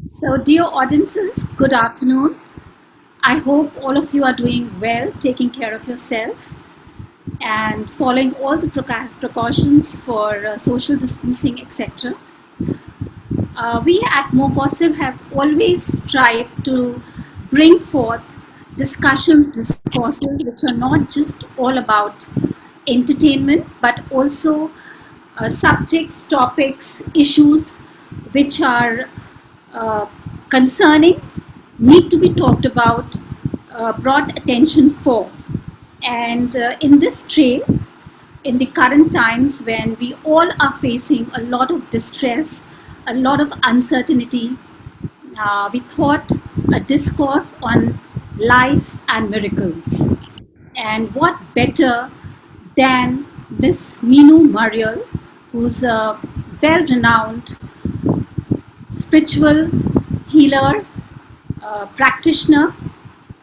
So, dear audiences, good afternoon. I hope all of you are doing well, taking care of yourself, and following all the precautions for social distancing, etc. We at MoCOSIV have always strived to bring forth discussions, discourses, which are not just all about entertainment, but also subjects, topics, issues which are uh, concerning, need to be talked about, brought attention for. And in this trail, in the current times when we all are facing a lot of distress, a lot of uncertainty, we thought a discourse on life and miracles. And what better than Miss Mynoo Maryel, who's a well renowned spiritual healer, practitioner,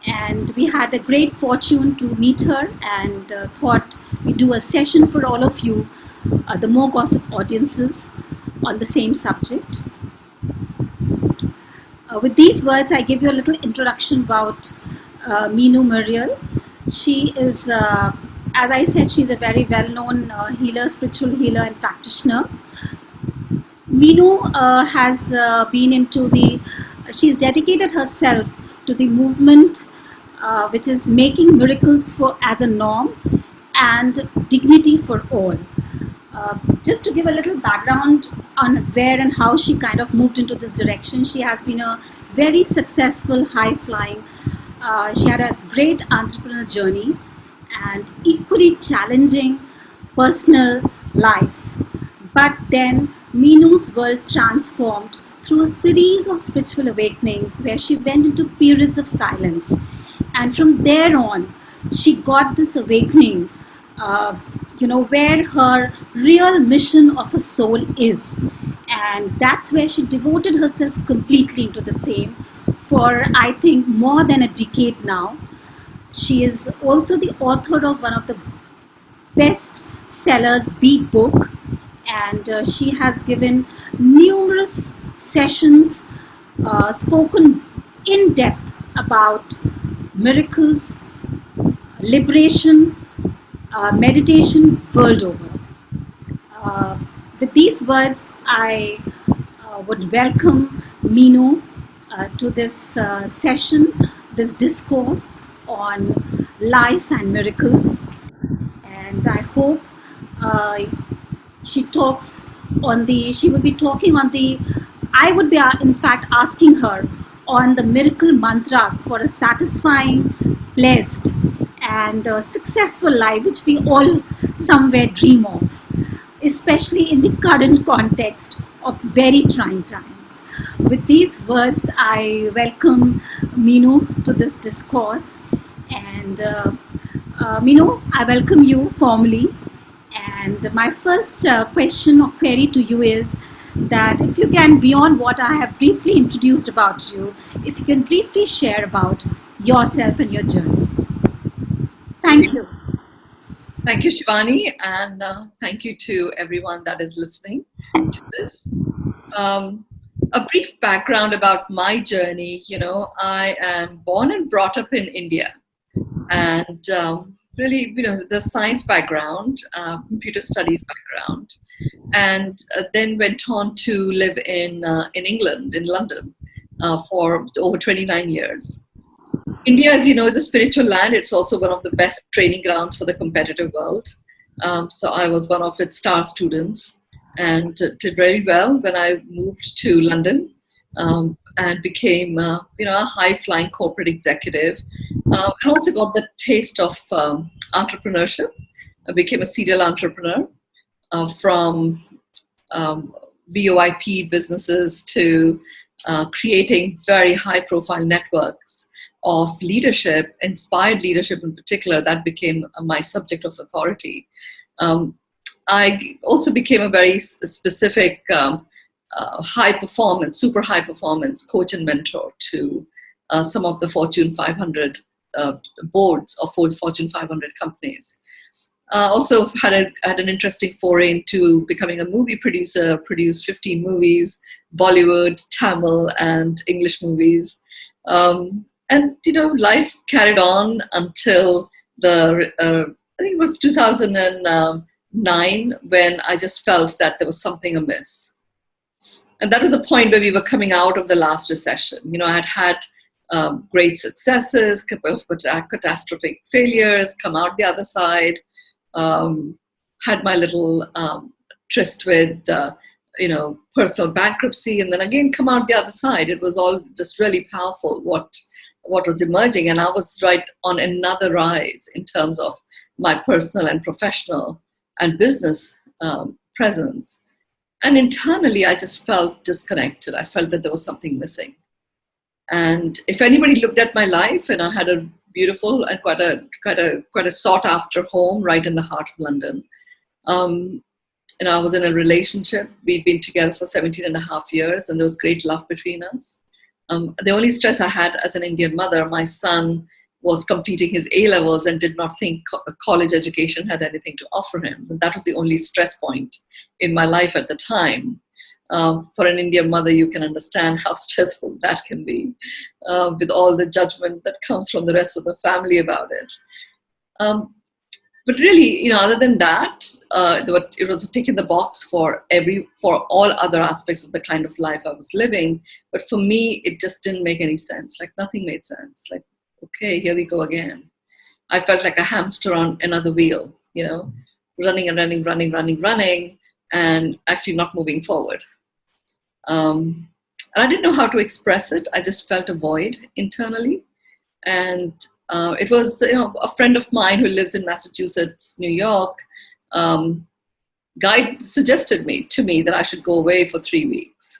and we had a great fortune to meet her and thought we'd do a session for all of you, the more gossip audiences, on the same subject. With these words, I give you a little introduction about Mynoo Maryel. She is, as I said, she's a very well-known healer, spiritual healer and practitioner. Mynoo has been into she's dedicated herself to the movement which is making miracles for as a norm and dignity for all. Just to give a little background on where and how she kind of moved into this direction, she has been a very successful, high flying, she had a great entrepreneurial journey and equally challenging personal life. But then Mynoo's world transformed through a series of spiritual awakenings where she went into periods of silence. And from there on, she got this awakening, where her real mission of a soul is. And that's where she devoted herself completely into the same for, I think, more than a decade now. She is also the author of one of the best sellers beat book, and she has given numerous sessions, spoken in depth about miracles, liberation, meditation world over. With these words, I would welcome Mynoo to this session, this discourse on life and miracles. And I hope uh, she will be talking on I would be in fact asking her on the miracle mantras for a satisfying, blessed, and successful life, which we all somewhere dream of, especially in the current context of very trying times. With these words, I welcome Mynoo to this discourse. And Mynoo, I welcome you formally. And my first question or query to you is that if you can, beyond what I have briefly introduced about you, if you can briefly share about yourself and your journey. Thank you. Thank you, Shivani, and thank you to everyone that is listening to this. Um, a brief background about my journey. I am born and brought up in India, and really, the science background, computer studies background, and then went on to live in England, in London, for over 29 years. India, as you know, is a spiritual land. It's also one of the best training grounds for the competitive world. So I was one of its star students and did very well when I moved to London, and became, a high-flying corporate executive. And also got the taste of entrepreneurship. I became a serial entrepreneur, from VoIP businesses to creating very high-profile networks of leadership, inspired leadership in particular. That became my subject of authority. I also became a very specific high performance, super high performance coach and mentor to some of the Fortune 500 boards of Fortune 500 companies. Also had an interesting foray into becoming a movie producer, produced 15 movies, Bollywood, Tamil, and English movies. And, life carried on until I think it was 2009 when I just felt that there was something amiss. And that was a point where we were coming out of the last recession. I had had great successes, couple of catastrophic failures, come out the other side, had my little tryst with, personal bankruptcy, and then again come out the other side. It was all just really powerful what was emerging, and I was right on another rise in terms of my personal and professional and business presence. And internally, I just felt disconnected. I felt that there was something missing. And if anybody looked at my life, and I had a beautiful and quite a sought after home right in the heart of London. I was in a relationship. We'd been together for 17 and a half years, and there was great love between us. The only stress I had as an Indian mother, my son was completing his A-levels and did not think college education had anything to offer him. And that was the only stress point in my life at the time. For an Indian mother, you can understand how stressful that can be, with all the judgment that comes from the rest of the family about it. But really, other than that, it was a tick in the box for all other aspects of the kind of life I was living. But for me, it just didn't make any sense. Like nothing made sense. Like, okay, here we go again. I felt like a hamster on another wheel, running and running, and actually not moving forward. And I didn't know how to express it. I just felt a void internally. And it was, a friend of mine who lives in Massachusetts, New York, guide suggested to me that I should go away for 3 weeks.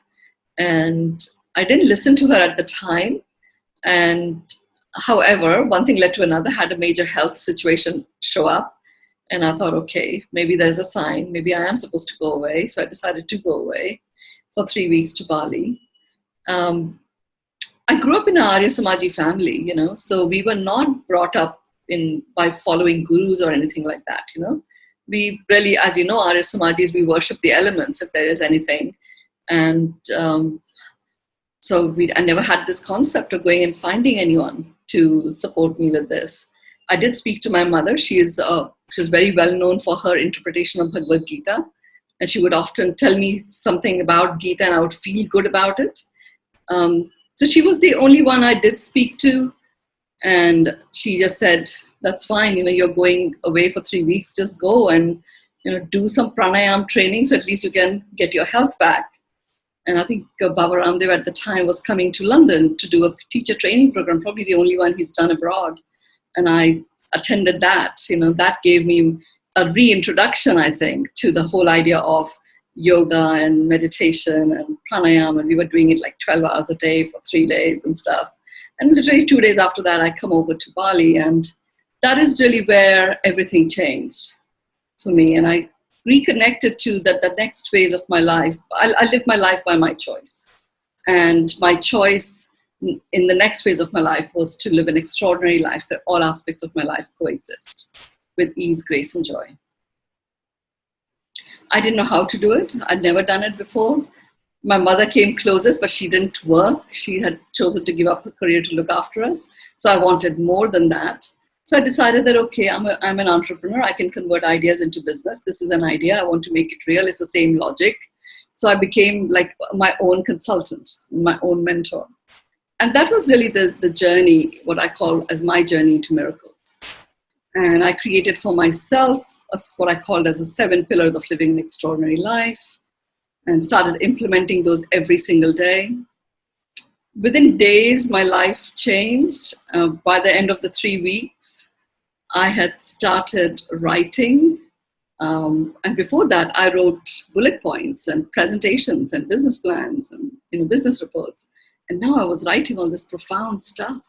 And I didn't listen to her at the time. And however, one thing led to another, had a major health situation show up. And I thought, okay, maybe there's a sign. Maybe I am supposed to go away. So I decided to go away for 3 weeks to Bali. I grew up in an Arya Samaji family, so we were not brought up by following gurus or anything like that, We really, as you know, Arya Samajis, we worship the elements if there is anything. And so I never had this concept of going and finding anyone to support me with this. I did speak to my mother. She was very well known for her interpretation of Bhagavad Gita. And she would often tell me something about Gita and I would feel good about it. So she was the only one I did speak to. And she just said, that's fine, you're going away for 3 weeks, just go and, do some pranayam training so at least you can get your health back. And I think Baba Ramdev at the time was coming to London to do a teacher training program, probably the only one he's done abroad. And I attended that. That gave me a reintroduction, I think, to the whole idea of yoga and meditation and pranayam. And we were doing it like 12 hours a day for 3 days and stuff. And literally 2 days after that, I come over to Bali. And that is really where everything changed for me. And I reconnected to the next phase of my life. I live my life by my choice. And my choice in the next phase of my life was to live an extraordinary life where all aspects of my life coexist with ease, grace, and joy. I didn't know how to do it. I'd never done it before. My mother came closest, but she didn't work. She had chosen to give up her career to look after us. So I wanted more than that. So I decided that, okay, I'm an entrepreneur. I can convert ideas into business. This is an idea. I want to make it real. It's the same logic. So I became like my own consultant, my own mentor. And that was really the journey, what I call as my journey into miracles. And I created for myself what I called as the 7 pillars of living an extraordinary life, and started implementing those every single day. Within days, my life changed. By the end of the 3 weeks, I had started writing. And before that, I wrote bullet points and presentations and business plans and business reports. And now I was writing all this profound stuff,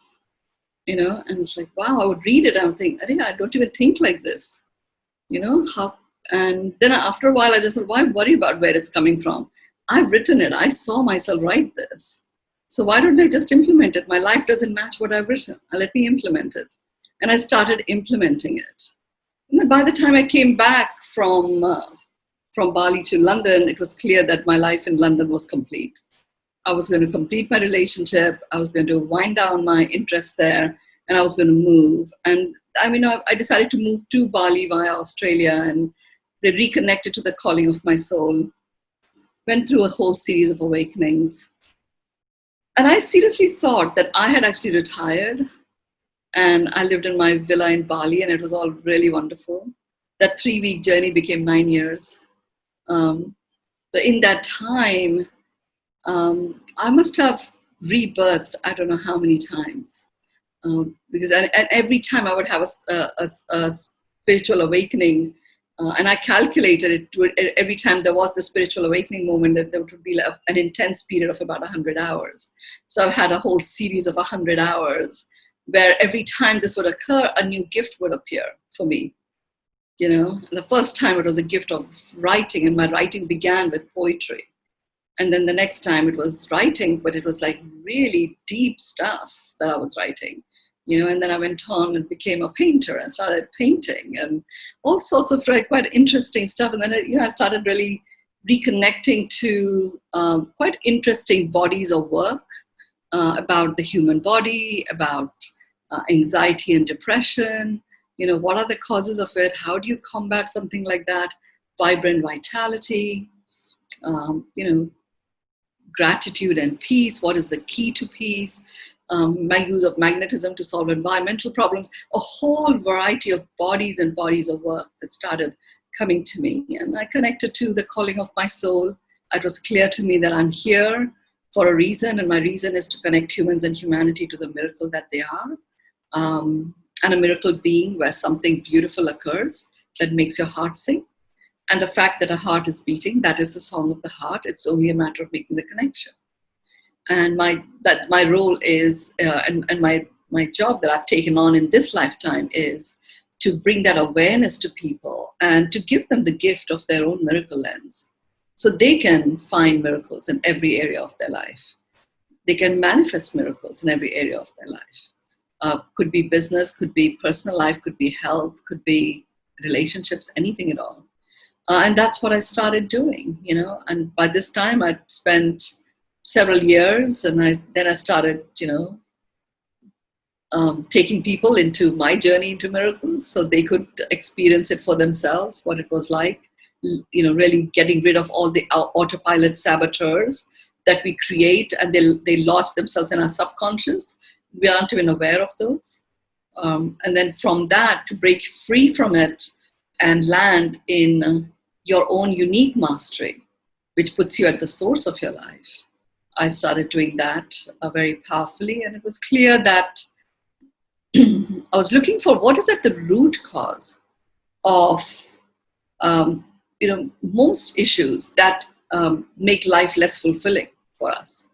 and it's like, wow, I would read it and I would think, I don't even think like this, how. And then after a while, I just thought, why worry about where it's coming from? I've written it. I saw myself write this. So why don't I just implement it? My life doesn't match what I've written. Let me implement it. And I started implementing it. And then by the time I came back from Bali to London, it was clear that my life in London was complete. I was going to complete my relationship. I was going to wind down my interest there, and I was going to move. And I mean, I decided to move to Bali via Australia and reconnected to the calling of my soul. Went through a whole series of awakenings. And I seriously thought that I had actually retired and I lived in my villa in Bali, and it was all really wonderful. That 3-week journey became 9 years. But in that time, I must have rebirthed, I don't know how many times. Because and every time I would have a spiritual awakening, and I calculated it every time there was the spiritual awakening moment, that there would be an intense period of about 100 hours. So I've had a whole series of 100 hours where every time this would occur, a new gift would appear for me. You know, the first time it was a gift of writing, and my writing began with poetry. And then the next time it was writing, but it was like really deep stuff that I was writing, you know. And then I went on and became a painter and started painting and all sorts of quite interesting stuff. And then, you know, I started really reconnecting to quite interesting bodies of work about the human body, about anxiety and depression. You know, what are the causes of it? How do you combat something like that? Vibrant vitality, you know, gratitude and peace. What is the key to peace? My use of magnetism to solve environmental problems. A whole variety of bodies and bodies of work that started coming to me. And I connected to the calling of my soul. It was clear to me that I'm here for a reason, and my reason is to connect humans and humanity to the miracle that they are. And a miracle being where something beautiful occurs that makes your heart sing. And the fact that a heart is beating, that is the song of the heart. It's only a matter of making the connection. And my role is, and my job that I've taken on in this lifetime is to bring that awareness to people and to give them the gift of their own miracle lens, so they can find miracles in every area of their life. They can manifest miracles in every area of their life. Could be business, could be personal life, could be health, could be relationships, anything at all. And that's what I started doing, you know. And by this time, I'd spent several years, and then I started, you know, taking people into my journey into miracles, so they could experience it for themselves, what it was like. You know, really getting rid of all the autopilot saboteurs that we create, and they lodge themselves in our subconscious. We aren't even aware of those. And then from that, to break free from it and land in your own unique mastery, which puts you at the source of your life. I started doing that very powerfully, and it was clear that I was looking for what is at the root cause of you know, most issues that make life less fulfilling for us.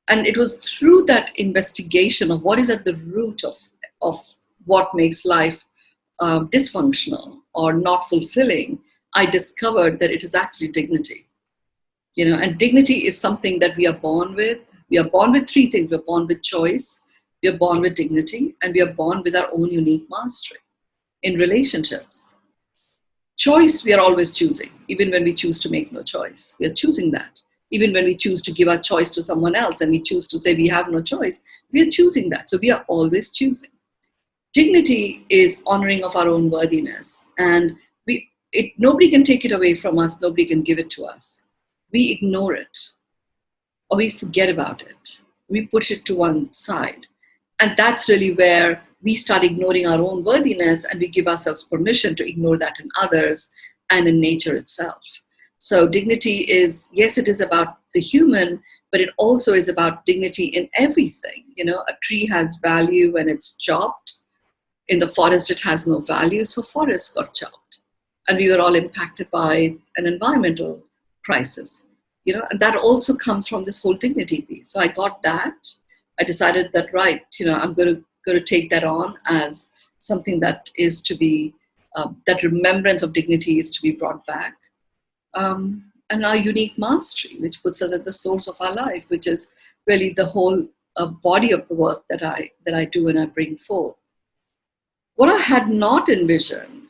And it was through that investigation of what is at the root of what makes life dysfunctional or not fulfilling, I discovered that it is actually dignity. You know, and dignity is something that we are born with. We are born with 3 things. We're born with choice, we are born with dignity, and we are born with our own unique mastery. In relationships, choice, we are always choosing. Even when we choose to make no choice, we are choosing that. Even when we choose to give our choice to someone else and we choose to say we have no choice, we are choosing that. So we are always choosing. Dignity is honoring of our own worthiness, and nobody can take it away from us. Nobody can give it to us. We ignore it, or we forget about it. We push it to one side. And that's really where we start ignoring our own worthiness, and we give ourselves permission to ignore that in others and in nature itself. So dignity is, yes, it is about the human, but it also is about dignity in everything. You know, a tree has value when it's chopped. In the forest, it has no value, so forests got chopped. And we were all impacted by an environmental crisis. You know, and that also comes from this whole dignity piece. So I got that. I decided that, right, you know, I'm going to take that on as something that is to be, that remembrance of dignity is to be brought back. And our unique mastery, which puts us at the source of our life, which is really the whole body of the work that I do and I bring forth. What I had not envisioned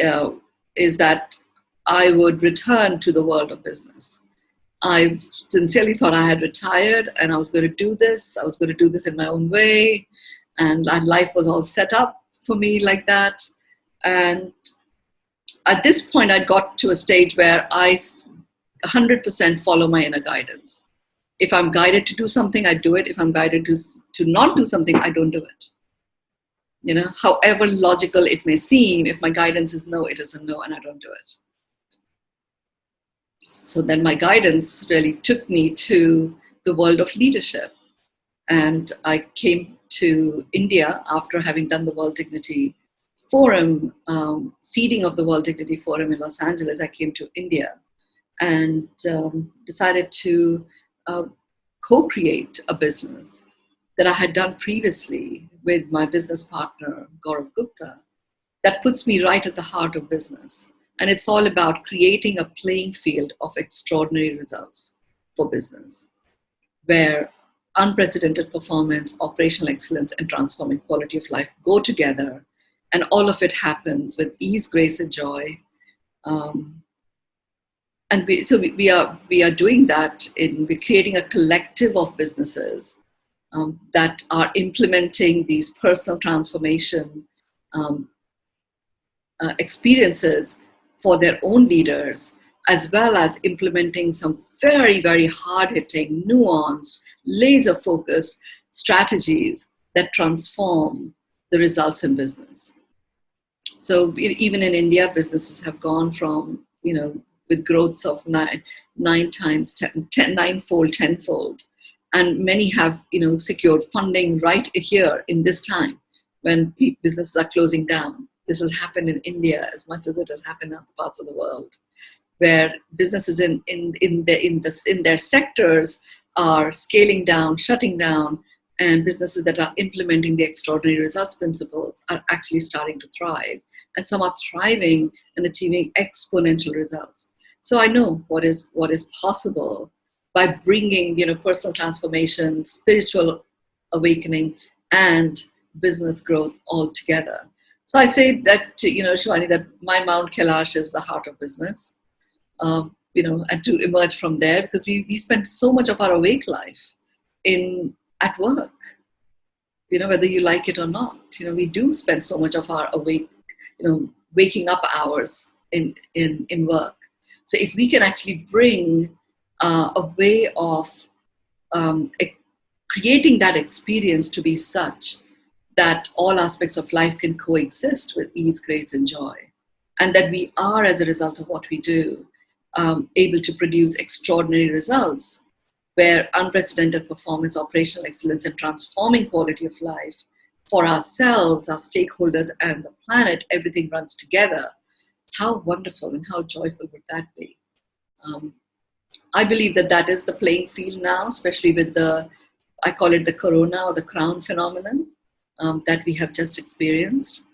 uh, is that I would return to the world of business. I sincerely thought I had retired and I was going to do this. I was going to do this in my own way. And life was all set up for me like that. And at this point, I'd got to a stage where I 100% follow my inner guidance. If I'm guided to do something, I do it. If I'm guided to not do something, I don't do it. You know, however logical it may seem, if my guidance is no, it is a no, and I don't do it. So then my guidance really took me to the world of leadership. And I came to India after having done the World Dignity Forum, seeding of the World Dignity Forum in Los Angeles. I came to India and decided to co-create a business that I had done previously with my business partner, Gaurav Gupta, that puts me right at the heart of business. And it's all about creating a playing field of extraordinary results for business, where unprecedented performance, operational excellence, and transforming quality of life go together. And all of it happens with ease, grace, and joy. And we are doing that. We're creating a collective of businesses that are implementing these personal transformation experiences for their own leaders, as well as implementing some very, very hard-hitting, nuanced, laser-focused strategies that transform the results in business. So even in India, businesses have gone from, with growths of ninefold, tenfold. And many have, secured funding right here in this time when businesses are closing down. This has happened in India as much as it has happened in other parts of the world, where businesses in their sectors are scaling down, shutting down, and businesses that are implementing the extraordinary results principles are actually starting to thrive. And some are thriving and achieving exponential results. So I know what is possible by bringing, personal transformation, spiritual awakening, and business growth all together. So I say that, Shivani, that my Mount Kailash is the heart of business, and to emerge from there, because we spend so much of our awake life at work, whether you like it or not. We do spend so much of our waking up hours in work. So if we can actually bring a way of creating that experience to be such that all aspects of life can coexist with ease, grace, and joy, and that we are, as a result of what we do, able to produce extraordinary results where unprecedented performance, operational excellence, and transforming quality of life for ourselves, our stakeholders, and the planet, everything runs together. How wonderful and how joyful would that be? I believe that is the playing field now, especially with I call it the corona or the crown phenomenon that we have just experienced.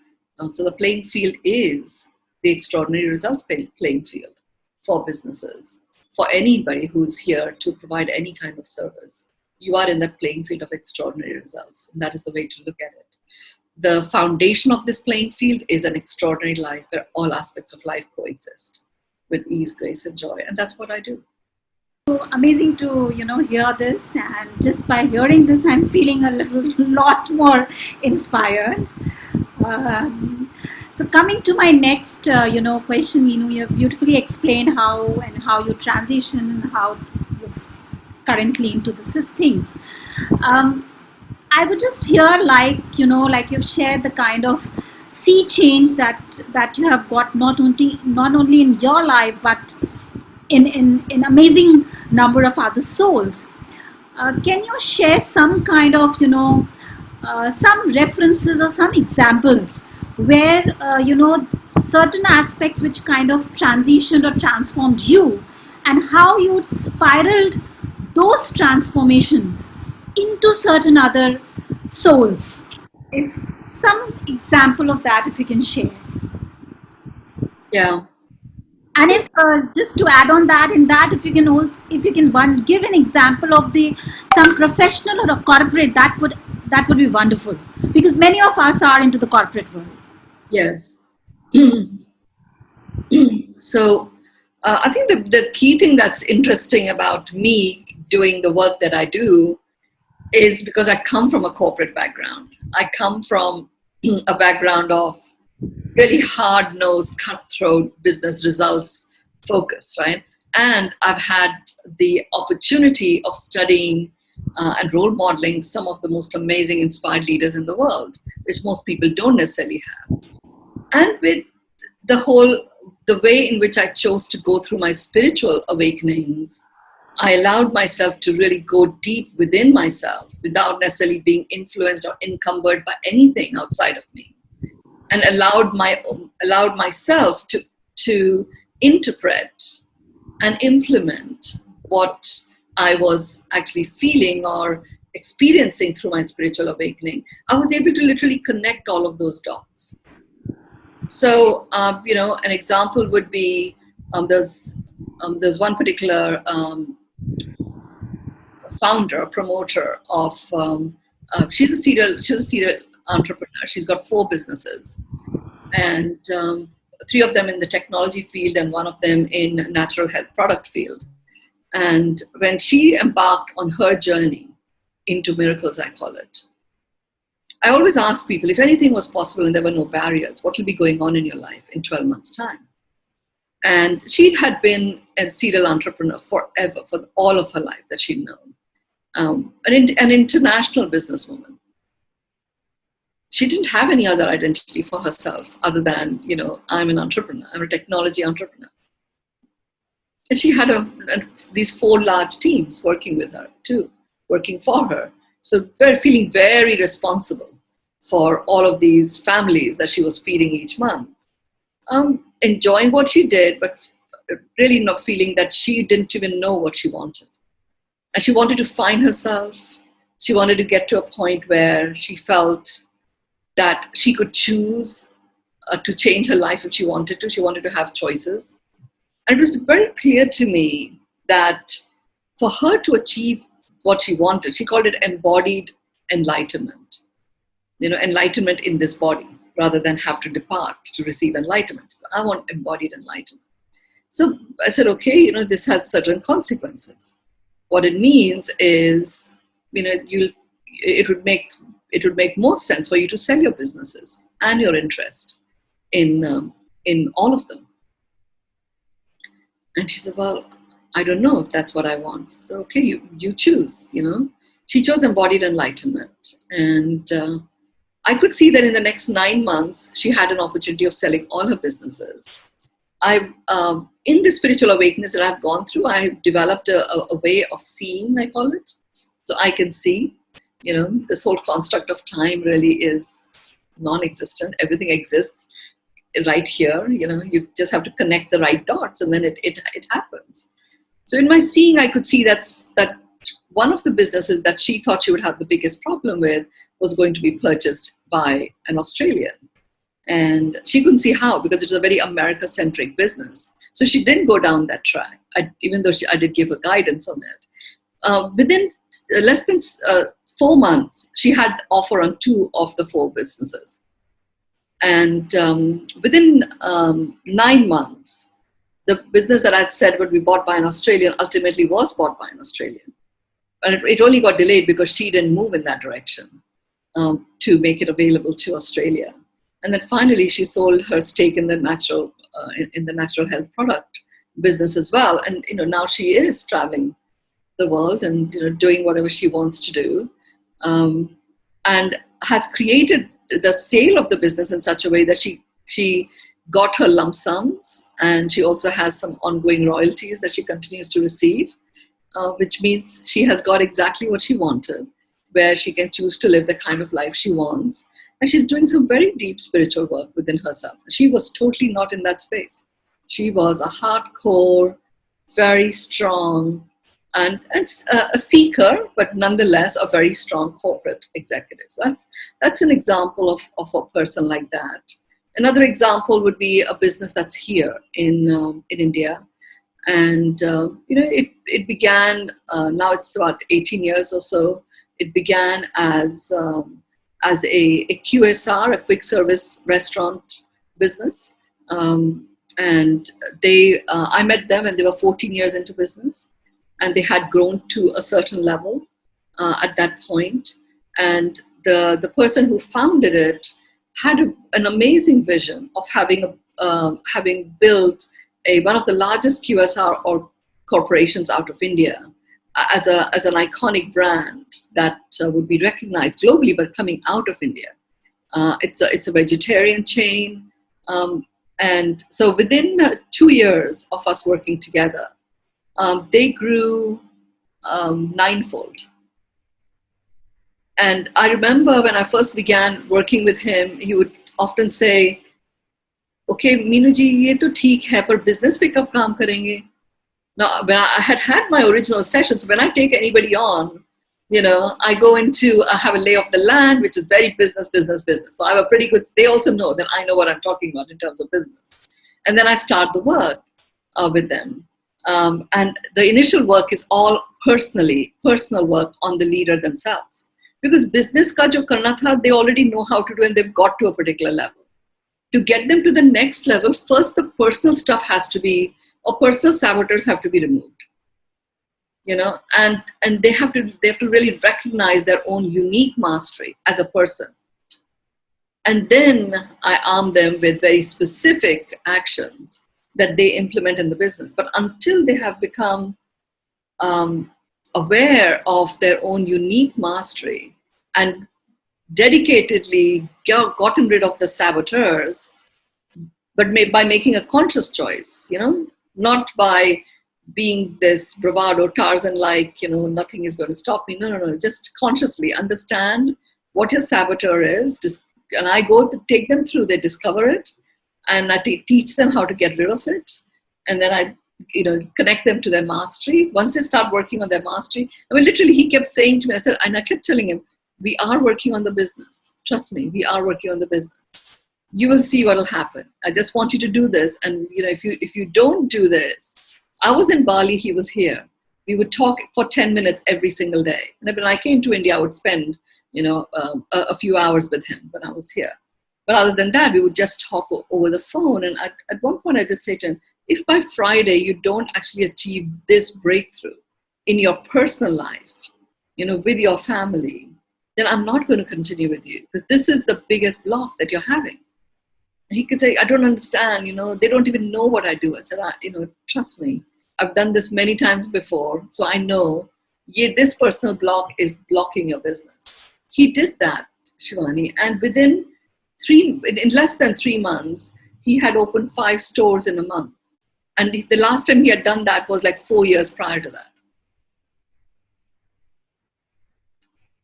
So the playing field is the extraordinary results playing field for businesses, for anybody who's here to provide any kind of service. You are in that playing field of extraordinary results, and that is the way to look at it. The foundation of this playing field is an extraordinary life where all aspects of life coexist with ease, grace, and joy, and that's what I do. So amazing to hear this, and just by hearing this, I'm feeling a lot more inspired. So coming to my next question, you have beautifully explained how you transition, how you're currently into the things. I would just hear like you've shared the kind of sea change that you have got not only in your life but in amazing number of other souls. Can you share some kind of some references or some examples where certain aspects which kind of transitioned or transformed you, and how you spiraled those transformations into certain other souls? If some example of that, if you can share. Yeah. And if just to add on that, if you can give an example of some professional or a corporate, that would be wonderful, because many of us are into the corporate world. Yes. So I think the key thing that's interesting about me doing the work that I do is because I come from a corporate background. I come from a background of really hard-nosed, cutthroat business results focus, right? And I've had the opportunity of studying and role modeling some of the most amazing, inspired leaders in the world, which most people don't necessarily have. And with the whole, the way in which I chose to go through my spiritual awakenings, I allowed myself to really go deep within myself without necessarily being influenced or encumbered by anything outside of me, and allowed myself to interpret and implement what I was actually feeling or experiencing through my spiritual awakening. I was able to literally connect all of those dots. So, an example would be there's one particular founder, promoter of she's a serial entrepreneur. She's got 4 businesses, and 3 of them in the technology field and 1 of them in natural health product field. And when she embarked on her journey into miracles, I call it, I always ask people, if anything was possible and there were no barriers, what will be going on in your life in 12 months' time? And she had been a serial entrepreneur forever, for all of her life that she'd known. An international businesswoman. She didn't have any other identity for herself other than, I'm an entrepreneur, I'm a technology entrepreneur. And she had these 4 large teams working with her too, working for her. So feeling very responsible for all of these families that she was feeding each month. Enjoying what she did, but really not feeling that she didn't even know what she wanted. And she wanted to find herself. She wanted to get to a point where she felt that she could choose to change her life if she wanted to. She wanted to have choices. And it was very clear to me that for her to achieve what she wanted, she called it embodied enlightenment. Enlightenment in this body, rather than have to depart to receive enlightenment. So I want embodied enlightenment. So I said, okay, this has certain consequences. What it means is, it would make more sense for you to sell your businesses and your interest in all of them. And she said, well, I don't know if that's what I want. So, okay, you choose, She chose embodied enlightenment. And I could see that in the next 9 months, she had an opportunity of selling all her businesses. In the spiritual awakeness that I've gone through, I have developed a way of seeing, I call it. So I can see, this whole construct of time really is non-existent. Everything exists right here. You just have to connect the right dots, and then it happens. So in my seeing, I could see that one of the businesses that she thought she would have the biggest problem with was going to be purchased by an Australian. And she couldn't see how, because it was a very America-centric business. So she didn't go down that track, even though I did give her guidance on it. Within less than 4 months, she had the offer on 2 of the 4 businesses. And within 9 months, the business that I'd said would be bought by an Australian ultimately was bought by an Australian. And it only got delayed because she didn't move in that direction to make it available to Australia. And then finally, she sold her stake in the natural health product business as well. And now she is traveling the world and doing whatever she wants to do, and has created the sale of the business in such a way that she got her lump sums, and she also has some ongoing royalties that she continues to receive, which means she has got exactly what she wanted, where she can choose to live the kind of life she wants. And she's doing some very deep spiritual work within herself. She was totally not in that space. She was a hardcore, very strong, and a seeker, but nonetheless a very strong corporate executive. So that's an example of a person like that. Another example would be a business that's here in India. And it began, now it's about 18 years or so. It began as as a QSR, a quick service restaurant business. And I met them when they were 14 years into business, and they had grown to a certain level at that point. And the person who founded it had an amazing vision of having built one of the largest QSR or corporations out of India as an iconic brand that would be recognized globally, but coming out of India. It's a vegetarian chain, and so within 2 years of us working together, they grew ninefold. And I remember when I first began working with him, he would often say, "Okay, Meenu ji, ye to theek hai, par business pe kab kaam karenge?" Now, when I had my original sessions, when I take anybody on, I go into, I have a lay of the land, which is very business. So I have a pretty good, they also know that I know what I'm talking about in terms of business. And then I start the work with them. And the initial work is all personal work on the leader themselves. Because business ka jo karna tha, they already know how to do, and they've got to a particular level. To get them to the next level, first the personal stuff has to be, or personal saboteurs have to be removed. And they have to really recognize their own unique mastery as a person. And then I arm them with very specific actions that they implement in the business. But until they have become aware of their own unique mastery and dedicatedly gotten rid of the saboteurs, but by making a conscious choice, not by being this bravado Tarzan-like, nothing is going to stop me. No. Just consciously understand what your saboteur is. And I go to take them through, they discover it, and I teach them how to get rid of it. And then I, connect them to their mastery. Once they start working on their mastery, literally he kept saying to me, I kept telling him, we are working on the business. Trust me, we are working on the business. You will see what will happen. I just want you to do this. And if you don't do this, I was in Bali, he was here. We would talk for 10 minutes every single day. And when I came to India, I would spend, a few hours with him when I was here. But other than that, we would just talk over the phone. And at one point I did say to him, if by Friday you don't actually achieve this breakthrough in your personal life, with your family, then I'm not going to continue with you. Because this is the biggest block that you're having. He could say, I don't understand, they don't even know what I do. I said, trust me, I've done this many times before, so I know this personal block is blocking your business. He did that, Shivani, and in less than 3 months, he had opened 5 stores in a month. And the last time he had done that was like 4 years prior to that.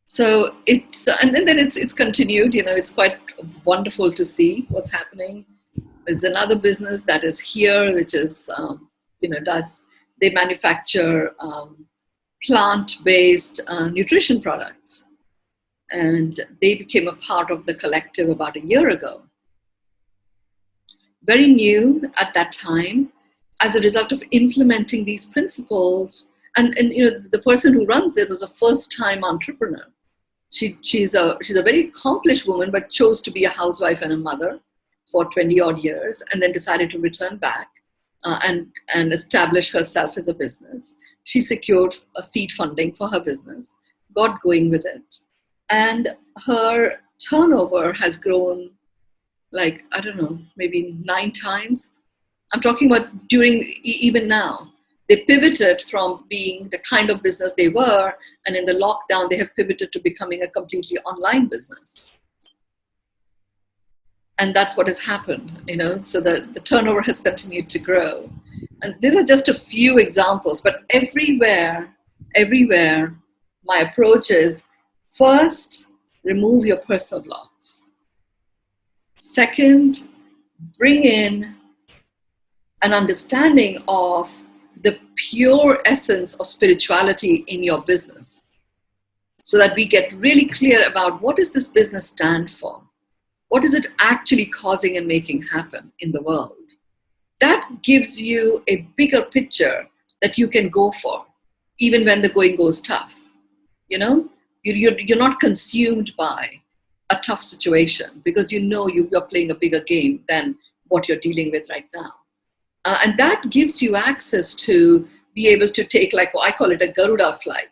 So and then it's continued, it's quite wonderful to see what's happening. There's another business that is here, which is, they manufacture plant-based nutrition products. And they became a part of the collective about a year ago. Very new at that time, as a result of implementing these principles. And the person who runs it was a first-time entrepreneur. She's a very accomplished woman, but chose to be a housewife and a mother for 20 odd years, and then decided to return back and establish herself as a business. She secured a seed funding for her business, got going with it, and her turnover has grown like, I don't know, maybe 9 times. I'm talking about even now. They pivoted from being the kind of business they were, and in the lockdown, they have pivoted to becoming a completely online business. And that's what has happened, so the turnover has continued to grow. And these are just a few examples, but everywhere, my approach is, first, remove your personal blocks. Second, bring in an understanding of the pure essence of spirituality in your business, so that we get really clear about what does this business stand for? What is it actually causing and making happen in the world? That gives you a bigger picture that you can go for, even when the going goes tough. You're not consumed by a tough situation because you know you're playing a bigger game than what you're dealing with right now. And that gives you access to be able to take, like, I call it a Garuda flight,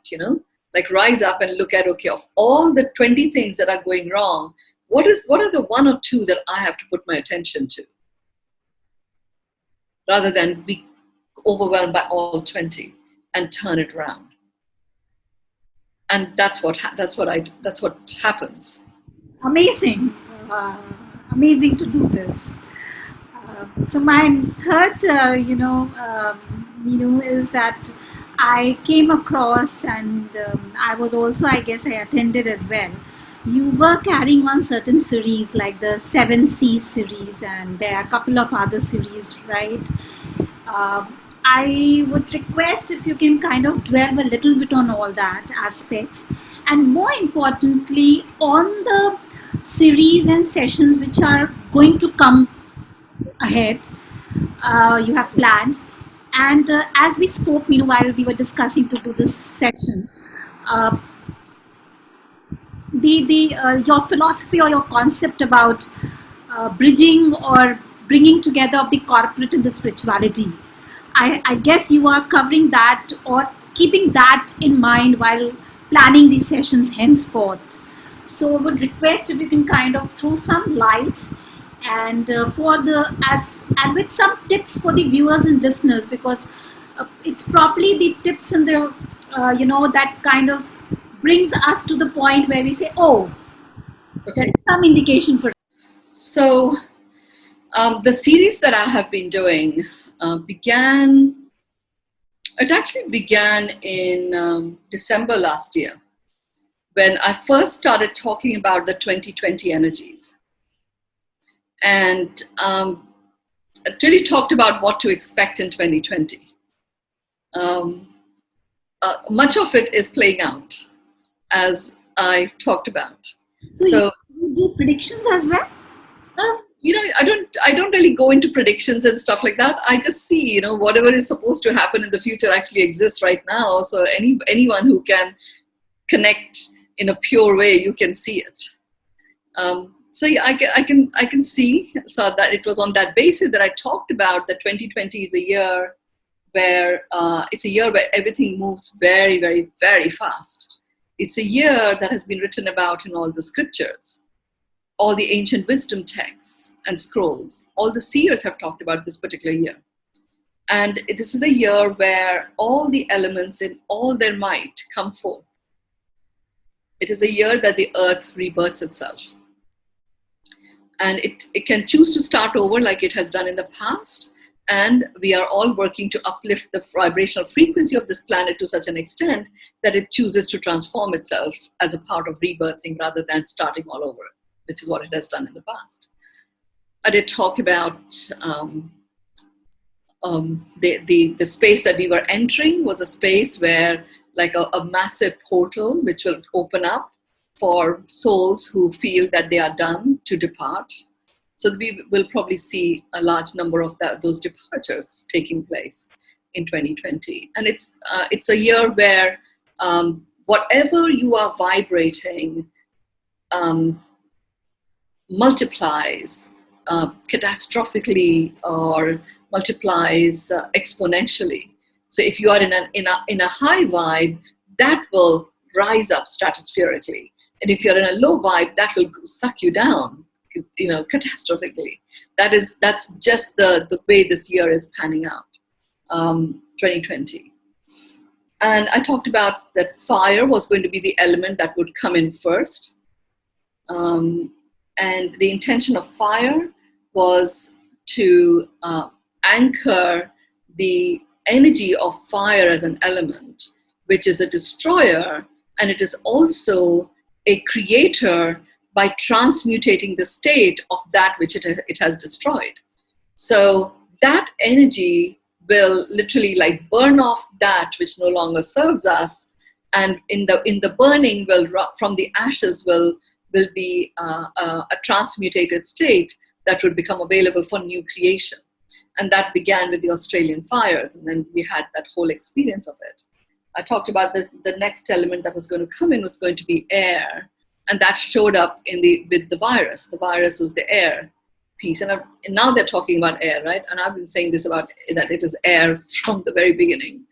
like rise up and look at, okay, of all the 20 things that are going wrong, what are the one or two that I have to put my attention to, rather than be overwhelmed by all 20 and turn it around. And that's what happens. Amazing. Amazing to do this. So my third, is that I came across, and I was also, I guess, I attended as well. You were carrying on certain series like the Seven Seas series, and there are a couple of other series, right? I would request if you can kind of dwell a little bit on all that aspects, and more importantly, on the series and sessions which are going to come ahead, you have planned. And as we spoke, meanwhile, we were discussing to do this session, uh, the your philosophy or your concept about bridging or bringing together of the corporate and the spirituality. I guess you are covering that or keeping that in mind while planning these sessions henceforth. So I would request if you can kind of throw some lights and for the as and with some tips for the viewers and listeners, because it's probably the tips and the that kind of brings us to the point where we say, oh, Okay. there's some indication for it. So the series that I have been doing actually began in December last year, when I first started talking about the 2020 energies. And it really talked about what to expect in 2020. Much of it is playing out, as I talked about. So you do predictions as well? I don't really go into predictions and stuff like that. I just see, whatever is supposed to happen in the future actually exists right now. So anyone who can connect in a pure way, you can see it. So yeah, I can see. So that it was on that basis that I talked about that 2020 is a year where it's a year where everything moves very, very, very fast. It's a year that has been written about in all the scriptures, all the ancient wisdom texts and scrolls. All the seers have talked about this particular year. And this is the year where all the elements in all their might come forth. It is a year that the earth rebirths itself. And it can choose to start over like it has done in the past. And we are all working to uplift the vibrational frequency of this planet to such an extent that it chooses to transform itself as a part of rebirthing rather than starting all over, which is what it has done in the past. I did talk about the space that we were entering was a space where, like a massive portal which will open up for souls who feel that they are done to depart. So we will probably see a large number of those departures taking place in 2020. And it's a year where whatever you are vibrating multiplies catastrophically or multiplies exponentially. So if you are in a high vibe, that will rise up stratospherically. And if you're in a low vibe, that will suck you down, catastrophically. That's just the way this year is panning out, 2020. And I talked about that fire was going to be the element that would come in first. And the intention of fire was to anchor the energy of fire as an element, which is a destroyer, and it is also a creator by transmutating the state of that which it has destroyed. So that energy will literally like burn off that which no longer serves us, and in the burning from the ashes will be a transmutated state that would become available for new creation. And that began with the Australian fires, and then we had that whole experience of it. I talked about this. The next element that was going to come in was going to be air, And that showed up with the virus. The virus was the air piece. And now they're talking about air, right? And I've been saying this about that it is air from the very beginning,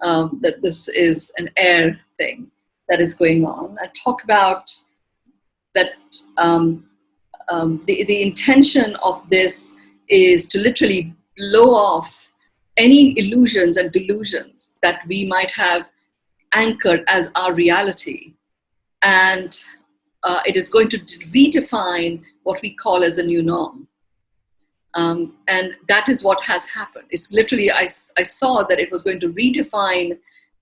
that this is an air thing that is going on. I talk about that the intention of this is to literally blow off any illusions and delusions that we might have anchored as our reality. And it is going to redefine what we call as the new norm. And that is what has happened. It's literally, I saw that it was going to redefine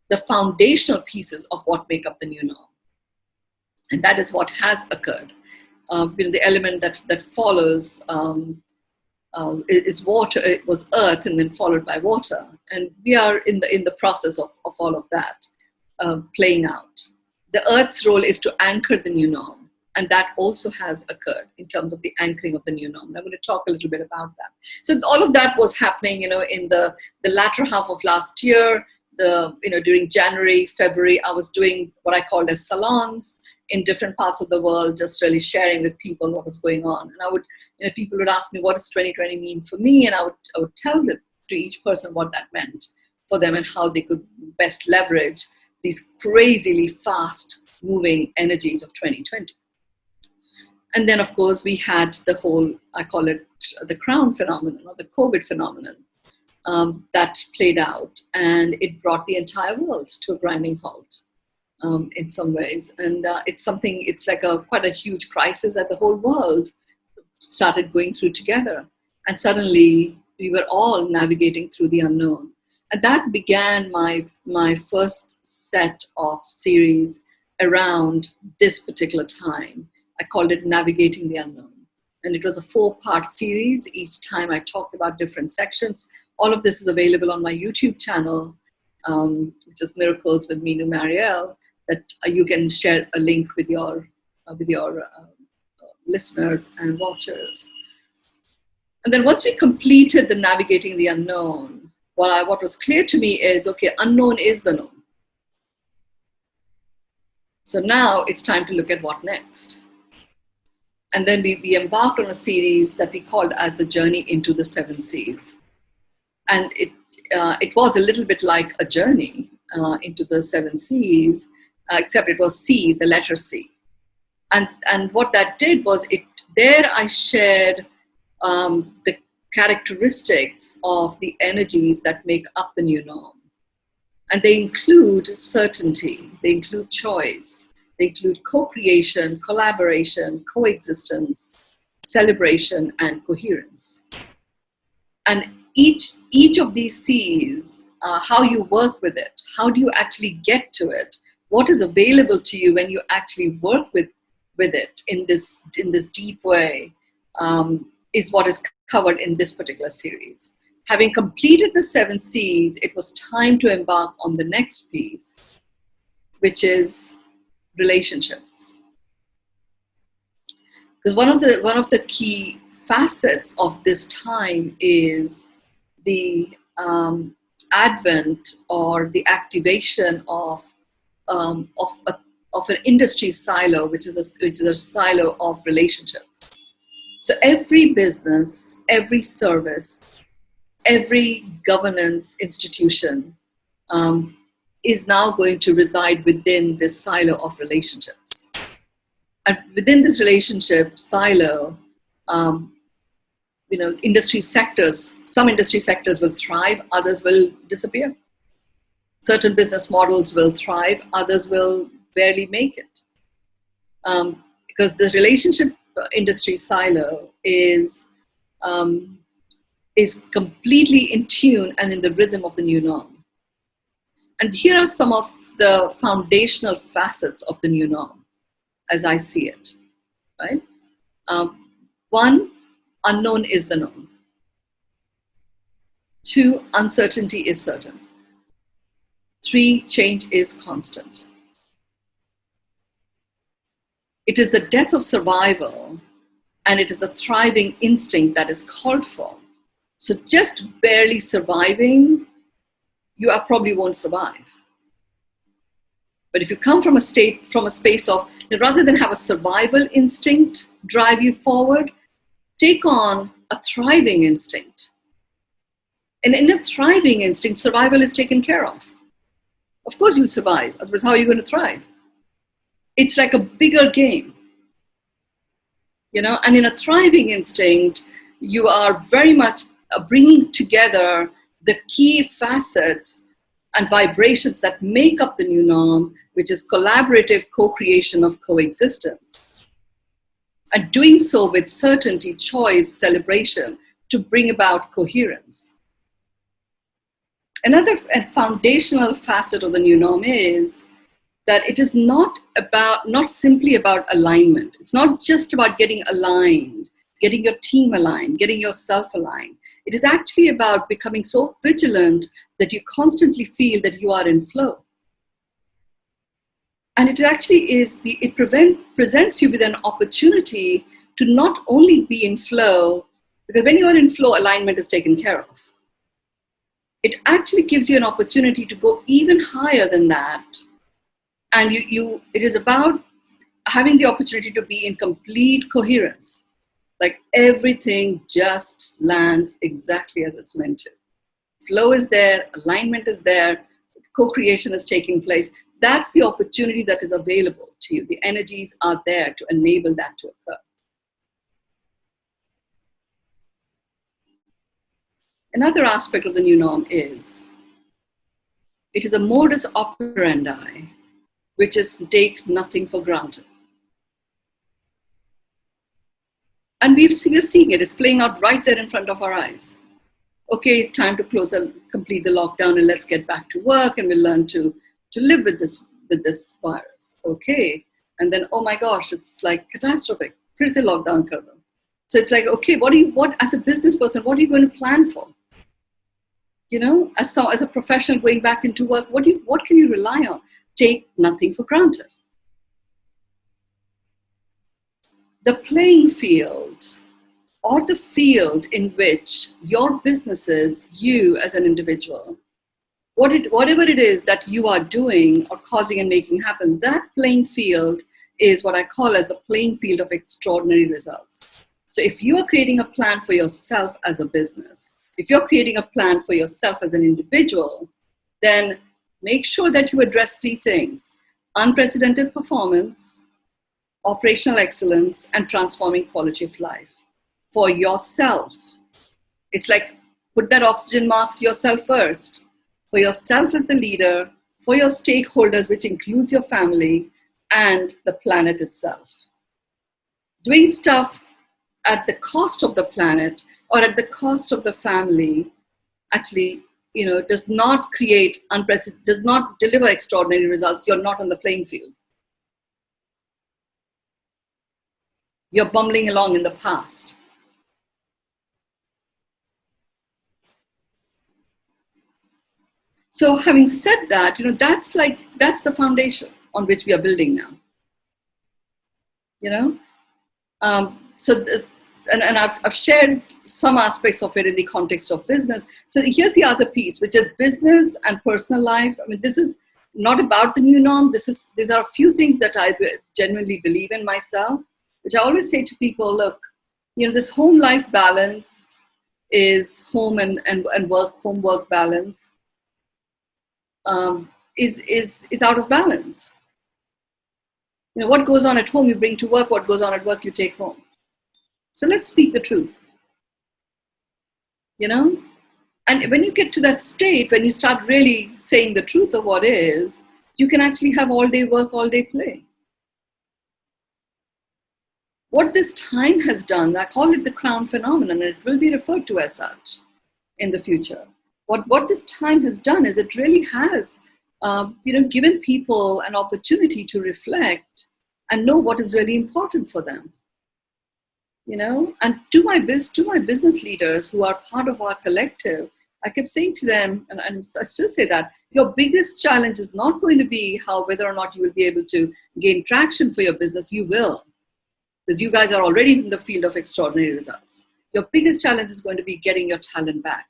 the foundational pieces of what make up the new norm. And that is what has occurred. The element that follows is water. It was earth, and then followed by water. And we are in the process of all of that playing out. The earth's role is to anchor the new norm, and that also has occurred in terms of the anchoring of the new norm. And I'm going to talk a little bit about that. So all of that was happening, in the latter half of last year. During January, February, I was doing what I called as salons in different parts of the world, just really sharing with people what was going on. And I would, people would ask me, what does 2020 mean for me? And I would tell them to each person what that meant for them and how they could best leverage these crazily fast moving energies of 2020. And then, of course, we had the whole, I call it the crown phenomenon or the COVID phenomenon that played out. And it brought the entire world to a grinding halt in some ways. And it's like quite a huge crisis that the whole world started going through together. And suddenly we were all navigating through the unknown. And that began my first set of series around this particular time. I called it Navigating the Unknown. And it was a 4-part series. Each time I talked about different sections. All of this is available on my YouTube channel, which is Miracles with Mynoo Maryel, that you can share a link with your listeners and watchers. And then once we completed the Navigating the Unknown, what was clear to me is, okay, unknown is the known. So now it's time to look at what next. And then we embarked on a series that we called as the Journey into the 7 Seas. And it was a little bit like a journey into the 7 Seas, except it was C, the letter C. And what that did was there I shared the characteristics of the energies that make up the new norm. And they include certainty, they include choice, they include co-creation, collaboration, coexistence, celebration, and coherence. And each of these C's, how you work with it, how do you actually get to it, what is available to you when you actually work with it in this deep way, is what is covered in this particular series. Having completed the 7 C's, it was time to embark on the next piece, which is relationships. Because one of the key facets of this time is the advent or the activation of an industry silo, which is a silo of relationships. So every business, every service, every governance institution is now going to reside within this silo of relationships. And within this relationship silo, industry sectors, some industry sectors will thrive, others will disappear. Certain business models will thrive, others will barely make it. Because the relationship industry silo is completely in tune and in the rhythm of the new norm. And here are some of the foundational facets of the new norm, as I see it, right? 1, unknown is the known. 2, uncertainty is certain. 3, change is constant. It is the death of survival, and it is the thriving instinct that is called for. So just barely surviving, you probably won't survive. But if you come from a space of, rather than have a survival instinct drive you forward, take on a thriving instinct. And in a thriving instinct, survival is taken care of. Of course you'll survive, otherwise how are you going to thrive? It's like a bigger game, and in a thriving instinct, you are very much bringing together the key facets and vibrations that make up the new norm, which is collaborative co-creation of coexistence. And doing so with certainty, choice, celebration to bring about coherence. Another foundational facet of the new norm is that it is not simply about alignment. It's not just about getting aligned, getting your team aligned, getting yourself aligned. It is actually about becoming so vigilant that you constantly feel that you are in flow. And it actually presents you with an opportunity to not only be in flow, because when you are in flow, alignment is taken care of. It actually gives you an opportunity to go even higher than that. And it is about having the opportunity to be in complete coherence. Like everything just lands exactly as it's meant to. Flow is there, alignment is there, co-creation is taking place. That's the opportunity that is available to you. The energies are there to enable that to occur. Another aspect of the new norm is, it is a modus operandi, which is take nothing for granted. And we're seeing it. It's playing out right there in front of our eyes. Okay, it's time to complete the lockdown and let's get back to work and we'll learn to live with this virus. Okay. And then, oh my gosh, it's like catastrophic. Fir se lockdown kar do. So it's like, okay, what as a business person, what are you going to plan for? As a professional going back into work, what can you rely on? Take nothing for granted. The playing field, or the field in which your businesses, you as an individual, whatever it is that you are doing or causing and making happen, that playing field is what I call as the playing field of extraordinary results. So if you are creating a plan for yourself as a business, if you're creating a plan for yourself as an individual, then make sure that you address three things: unprecedented performance, operational excellence, and transforming quality of life for yourself. It's like, put that oxygen mask yourself first. For yourself as the leader, for your stakeholders, which includes your family and the planet itself. Doing stuff at the cost of the planet or at the cost of the family actually, does not deliver extraordinary results. You're not on the playing field. You're bumbling along in the past. So having said that, that's the foundation on which we are building now. I've shared some aspects of it in the context of business. So here's the other piece, which is business and personal life. I mean, this is not about the new norm. These are a few things that I genuinely believe in myself, which I always say to people, look, this home life balance is home and work, home work balance is out of balance. What goes on at home you bring to work, what goes on at work you take home. So let's speak the truth. And when you get to that state, when you start really saying the truth of what is, you can actually have all day work, all day play. What this time has done, I call it the crown phenomenon, and it will be referred to as such in the future. What this time has done is it really has given people an opportunity to reflect and know what is really important for them. And to my business leaders who are part of our collective, I kept saying to them, and I still say that, your biggest challenge is not going to be whether or not you will be able to gain traction for your business. You will, because you guys are already in the field of extraordinary results. Your biggest challenge is going to be getting your talent back.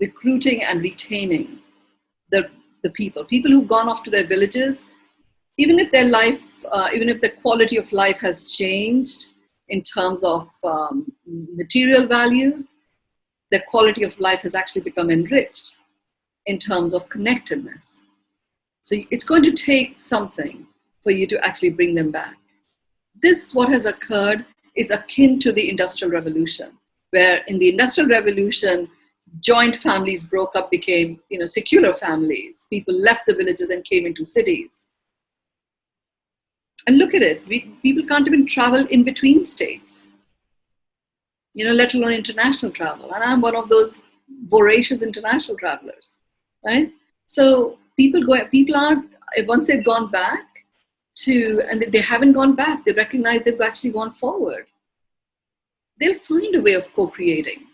Recruiting and retaining the the people who've gone off to their villages, even if their life, even if the quality of life has changed in terms of material values, their quality of life has actually become enriched in terms of connectedness. So it's going to take something for you to actually bring them back. This, what has occurred, is akin to the Industrial Revolution, where in the Industrial Revolution, joint families broke up, became secular families. People left the villages and came into cities. And look at it, people can't even travel in between states, let alone international travel. And I'm one of those voracious international travelers, right? So people are, once they've gone back and they haven't gone back, they recognize they've actually gone forward. They'll find a way of co-creating,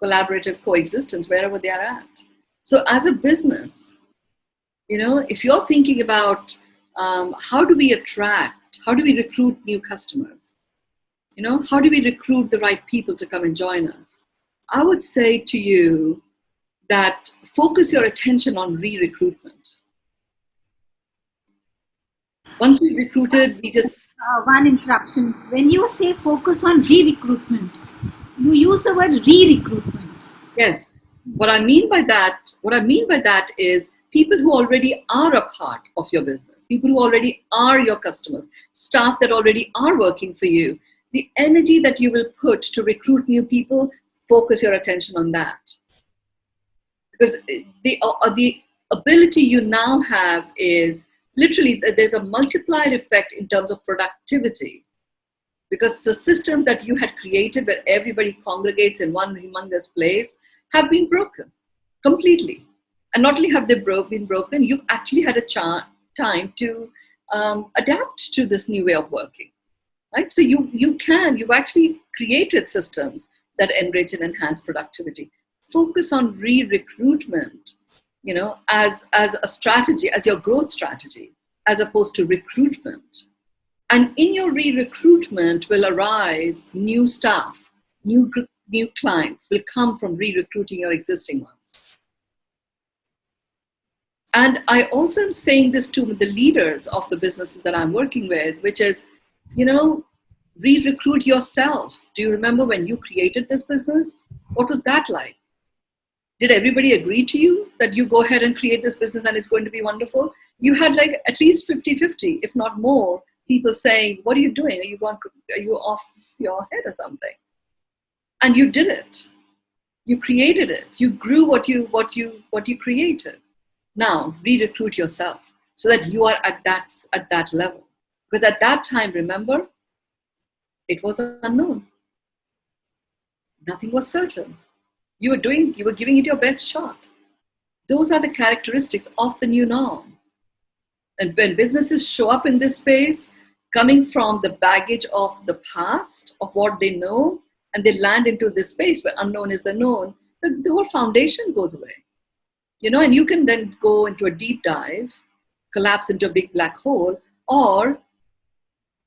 collaborative coexistence wherever they are at. So as a business, if you're thinking about how do we recruit new customers? How do we recruit the right people to come and join us? I would say to you that focus your attention on re-recruitment. Once we've recruited, we just... One interruption. When you say focus on re-recruitment, you use the word re-recruitment. Yes. What I mean by that is people who already are a part of your business, people who already are your customers, staff that already are working for you. The energy that you will put to recruit new people, focus your attention on that. Because the ability you now have is literally, there's a multiplier effect in terms of productivity. Because the system that you had created where everybody congregates in one humongous place have been broken completely. And not only have they been broken, you actually had a time to adapt to this new way of working. Right? So you've actually created systems that enrich and enhance productivity. Focus on re-recruitment, as a strategy, as your growth strategy, as opposed to recruitment. And in your re-recruitment will arise new staff, new clients will come from re-recruiting your existing ones. And I also am saying this to the leaders of the businesses that I'm working with, which is, re-recruit yourself. Do you remember when you created this business? What was that like? Did everybody agree to you that you go ahead and create this business and it's going to be wonderful? You had like at least 50-50, if not more, people saying, what are you doing? Are you off your head or something? And you did it. You created it. You grew what you created. Now re-recruit yourself so that you are at that level. Because at that time, remember, it was unknown. Nothing was certain. You were giving it your best shot. Those are the characteristics of the new norm. And when businesses show up in this space, coming from the baggage of the past, of what they know, and they land into this space where unknown is the known, the whole foundation goes away. And you can then go into a deep dive, collapse into a big black hole, or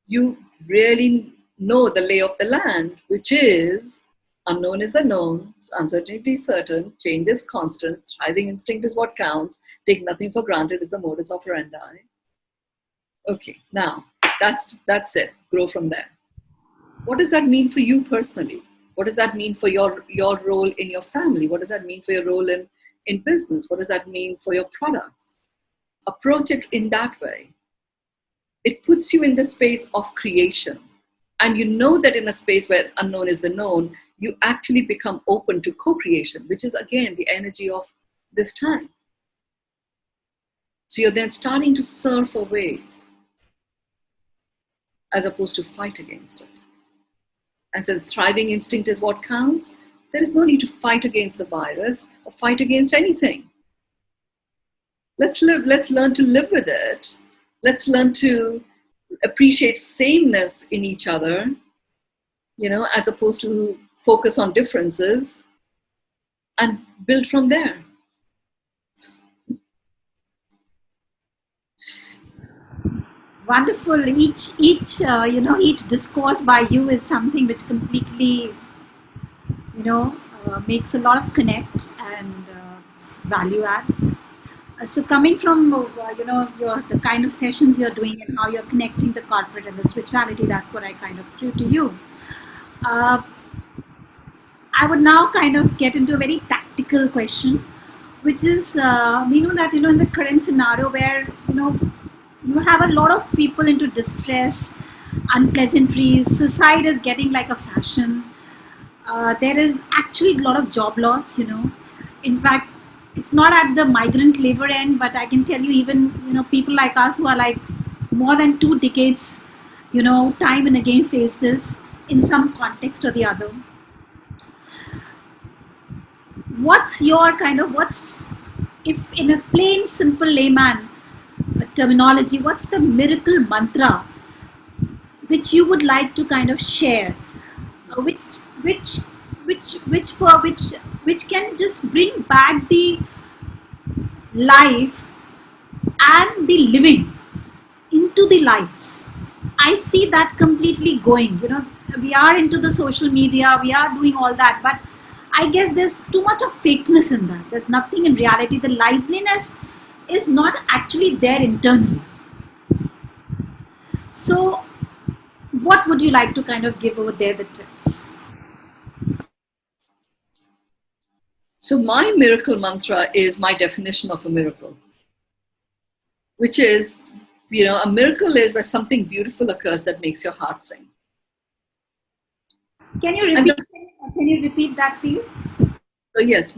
you really know the lay of the land, which is unknown is the known, uncertainty is certain, change is constant, thriving instinct is what counts, take nothing for granted is the modus operandi. Okay, now that's it. Grow from there. What does that mean for you personally? What does that mean for your role in your family? What does that mean for your role in business? What does that mean for your products? Approach it in that way. It puts you in the space of creation. And you know that in a space where unknown is the known, you actually become open to co-creation, which is again the energy of this time. So you're then starting to surf a wave as opposed to fight against it. And since thriving instinct is what counts, there is no need to fight against the virus or fight against anything. Let's learn to live with it. Let's learn to appreciate sameness in each other, as opposed to focus on differences and build from there. Wonderful. Each discourse by you is something which completely, makes a lot of connect and value add. So coming from the kind of sessions you're doing and how you're connecting the corporate and the spirituality, that's what I kind of threw to you. Uh, I would now kind of get into a very tactical question, which is we know that in the current scenario where you have a lot of people into distress, unpleasantries, suicide is getting like a fashion. There is actually a lot of job loss. In fact, it's not at the migrant labor end, but I can tell you, even people like us who are like more than 2 decades, time and again face this in some context or the other. What's your kind of what's if in a plain simple layman terminology, what's the miracle mantra which you would like to kind of share, uh, which which which can just bring back the life and the living into the lives? I see that completely going. We are into the social media, we are doing all that, but I guess there's too much of fakeness in that. There's nothing in reality. The liveliness is not actually there internally. So, what would you like to kind of give over there the tips? So my miracle mantra is my definition of a miracle, which is, a miracle is where something beautiful occurs that makes your heart sing. Can you And repeat? Can you repeat that, please? so yes,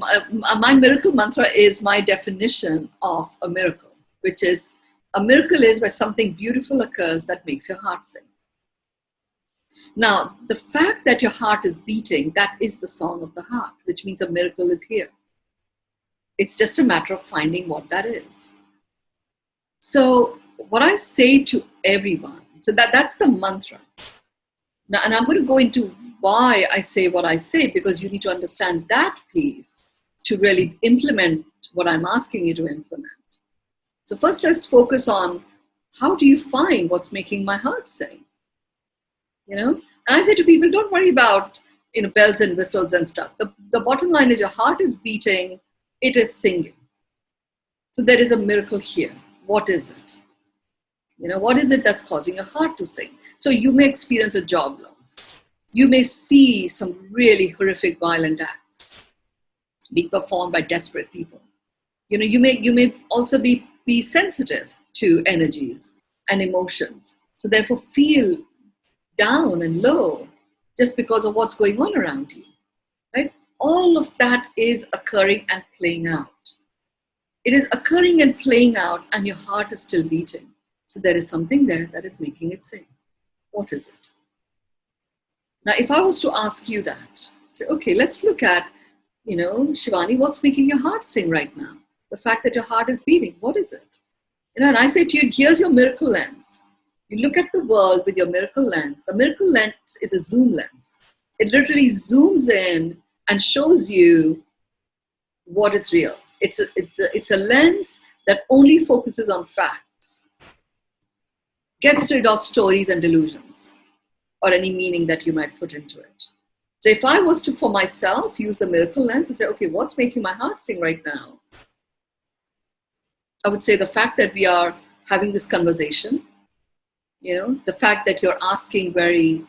my miracle mantra is my definition of a miracle, which is a miracle is where something beautiful occurs that makes your heart sing. Now, the fact that your heart is beating, that is the song of the heart, which means a miracle is here. It's just a matter of finding what that is. So what I say to everyone, so that's the mantra. Now, and I'm going to go into why I say what I say, because you need to understand that piece to really implement what I'm asking you to implement. So first, let's focus on how do you find what's making my heart sing? And I say to people, don't worry about bells and whistles and stuff. The bottom line is your heart is beating, it is singing. So there is a miracle here. What is it? What is it that's causing your heart to sing? So you may experience a job loss. You may see some really horrific violent acts being performed by desperate people. You may also be sensitive to energies and emotions. So therefore feel down and low just because of what's going on around you. Right? All of that is occurring and playing out. It is occurring and playing out, and your heart is still beating. So there is something there that is making it sing. What is it? Now, if I was to ask you that, say, okay, let's look at, Shivani, what's making your heart sing right now? The fact that your heart is beating, what is it? And I say to you, here's your miracle lens. You look at the world with your miracle lens. The miracle lens is a zoom lens. It literally zooms in and shows you what is real. It's a lens that only focuses on facts, gets rid of stories and delusions, or any meaning that you might put into it. So if I was to, for myself, use the miracle lens and say, okay, what's making my heart sing right now? I would say the fact that we are having this conversation, the fact that you're asking very,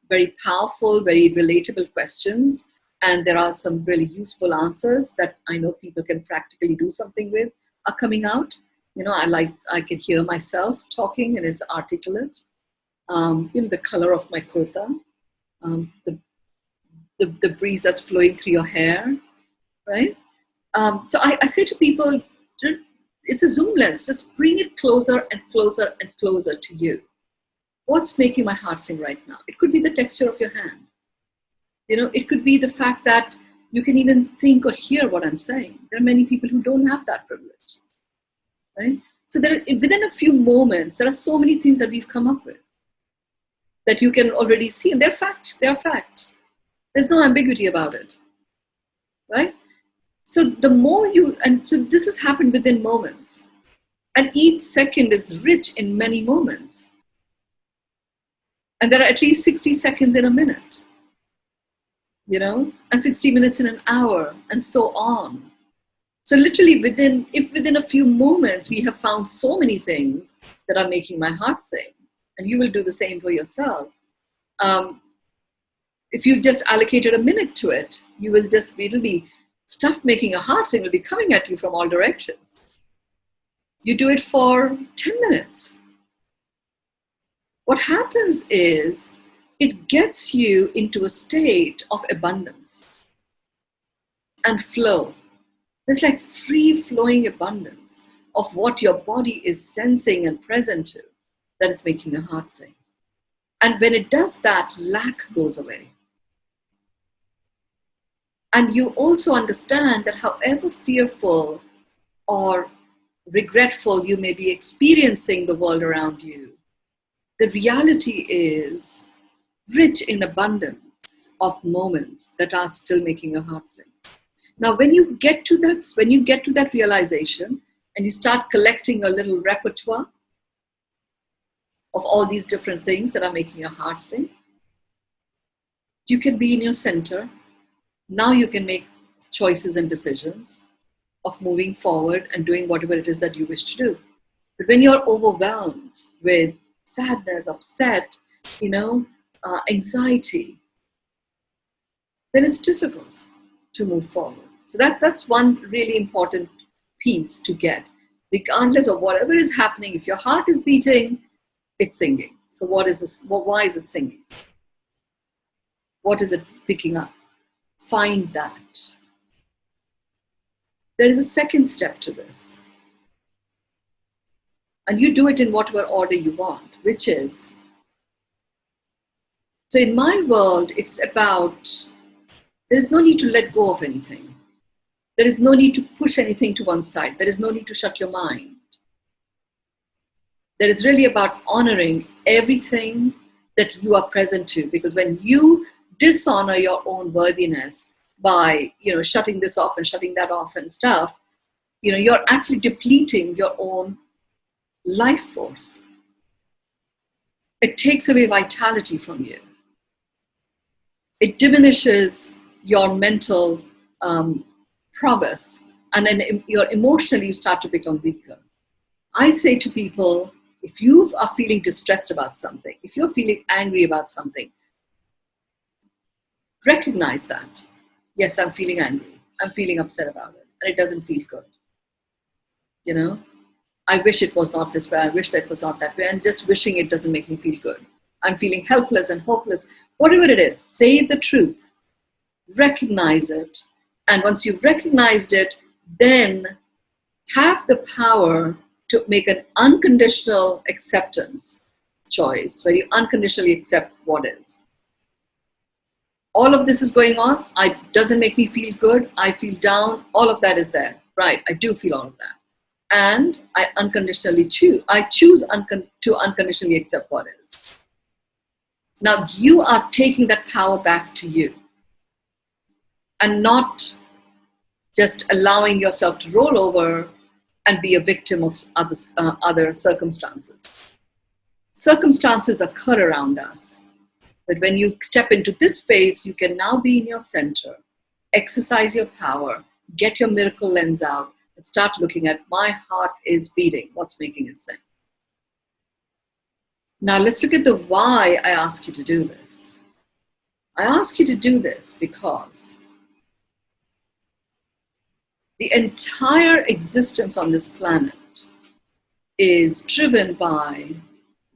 very powerful, very relatable questions, and there are some really useful answers that I know people can practically do something with are coming out. I can hear myself talking and it's articulate. The color of my kurta, the breeze that's flowing through your hair, right? So I say to people, it's a zoom lens. Just bring it closer and closer and closer to you. What's making my heart sing right now? It could be the texture of your hand. It could be the fact that you can even think or hear what I'm saying. There are many people who don't have that privilege, right? So within a few moments, there are so many things that we've come up with that you can already see. And they're facts. They are facts. There's no ambiguity about it, right? So the more so this has happened within moments. And each second is rich in many moments. And there are at least 60 seconds in a minute, and 60 minutes in an hour, and so on. So literally within a few moments, we have found so many things that are making my heart sing. And you will do the same for yourself. If you just allocated a minute to it, it'll be stuff making your heart sing will be coming at you from all directions. You do it for 10 minutes. What happens is it gets you into a state of abundance and flow. There's like free flowing abundance of what your body is sensing and present to that is making your heart sing. And when it does that, lack goes away. And you also understand that however fearful or regretful you may be experiencing the world around you, the reality is rich in abundance of moments that are still making your heart sing. Now, when you get to that realization and you start collecting a little repertoire of all these different things that are making your heart sing, you can be in your center. Now you can make choices and decisions of moving forward and doing whatever it is that you wish to do. But when you're overwhelmed with sadness, upset, anxiety, then it's difficult to move forward. So that's one really important piece to get. Regardless of whatever is happening, if your heart is beating, it's singing. So what is this? Why is it singing? What is it picking up? Find that. There is a second step to this. And you do it in whatever order you want, which is, so in my world, it's about, there is no need to let go of anything. There is no need to push anything to one side. There is no need to shut your mind. There is really about honoring everything that you are present to. Because when you dishonor your own worthiness by, shutting this off and shutting that off and stuff, you're actually depleting your own life force. It takes away vitality from you. It diminishes your mental prowess, and then emotionally you start to become weaker. I say to people, if you are feeling distressed about something, if you're feeling angry about something, recognize that. Yes, I'm feeling angry. I'm feeling upset about it, and it doesn't feel good. I wish it was not this way. I wish that it was not that way. And just wishing it doesn't make me feel good. I'm feeling helpless and hopeless. Whatever it is, say the truth. Recognize it. And once you've recognized it, then have the power to make an unconditional acceptance choice, where you unconditionally accept what is. All of this is going on. It doesn't make me feel good. I feel down. All of that is there. Right, I do feel all of that. And I unconditionally choose. I choose to unconditionally accept what is. Now you are taking that power back to you and not just allowing yourself to roll over and be a victim of other circumstances. Circumstances occur around us. But when you step into this space, you can now be in your center, exercise your power, get your miracle lens out, and start looking at my heart is beating. What's making it sing? Now let's look at the why I ask you to do this. I ask you to do this because the entire existence on this planet is driven by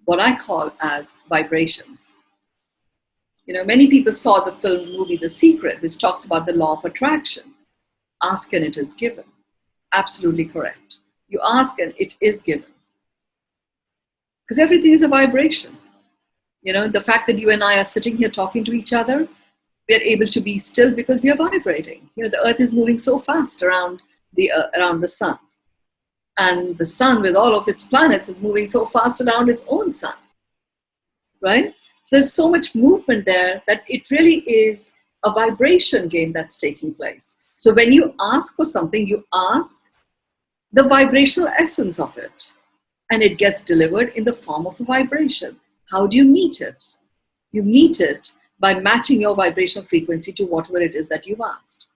what I call as vibrations. Many people saw the movie The Secret, which talks about the law of attraction. Ask and it is given. Absolutely correct. You ask and it is given. Because everything is a vibration. The fact that you and I are sitting here talking to each other, we are able to be still because we are vibrating. The earth is moving so fast around the sun. And the sun, with all of its planets, is moving so fast around its own sun. Right? So there's so much movement there that it really is a vibration game that's taking place. So when you ask for something, you ask the vibrational essence of it. And it gets delivered in the form of a vibration. How do you meet it? You meet it by matching your vibrational frequency to whatever it is that you've asked.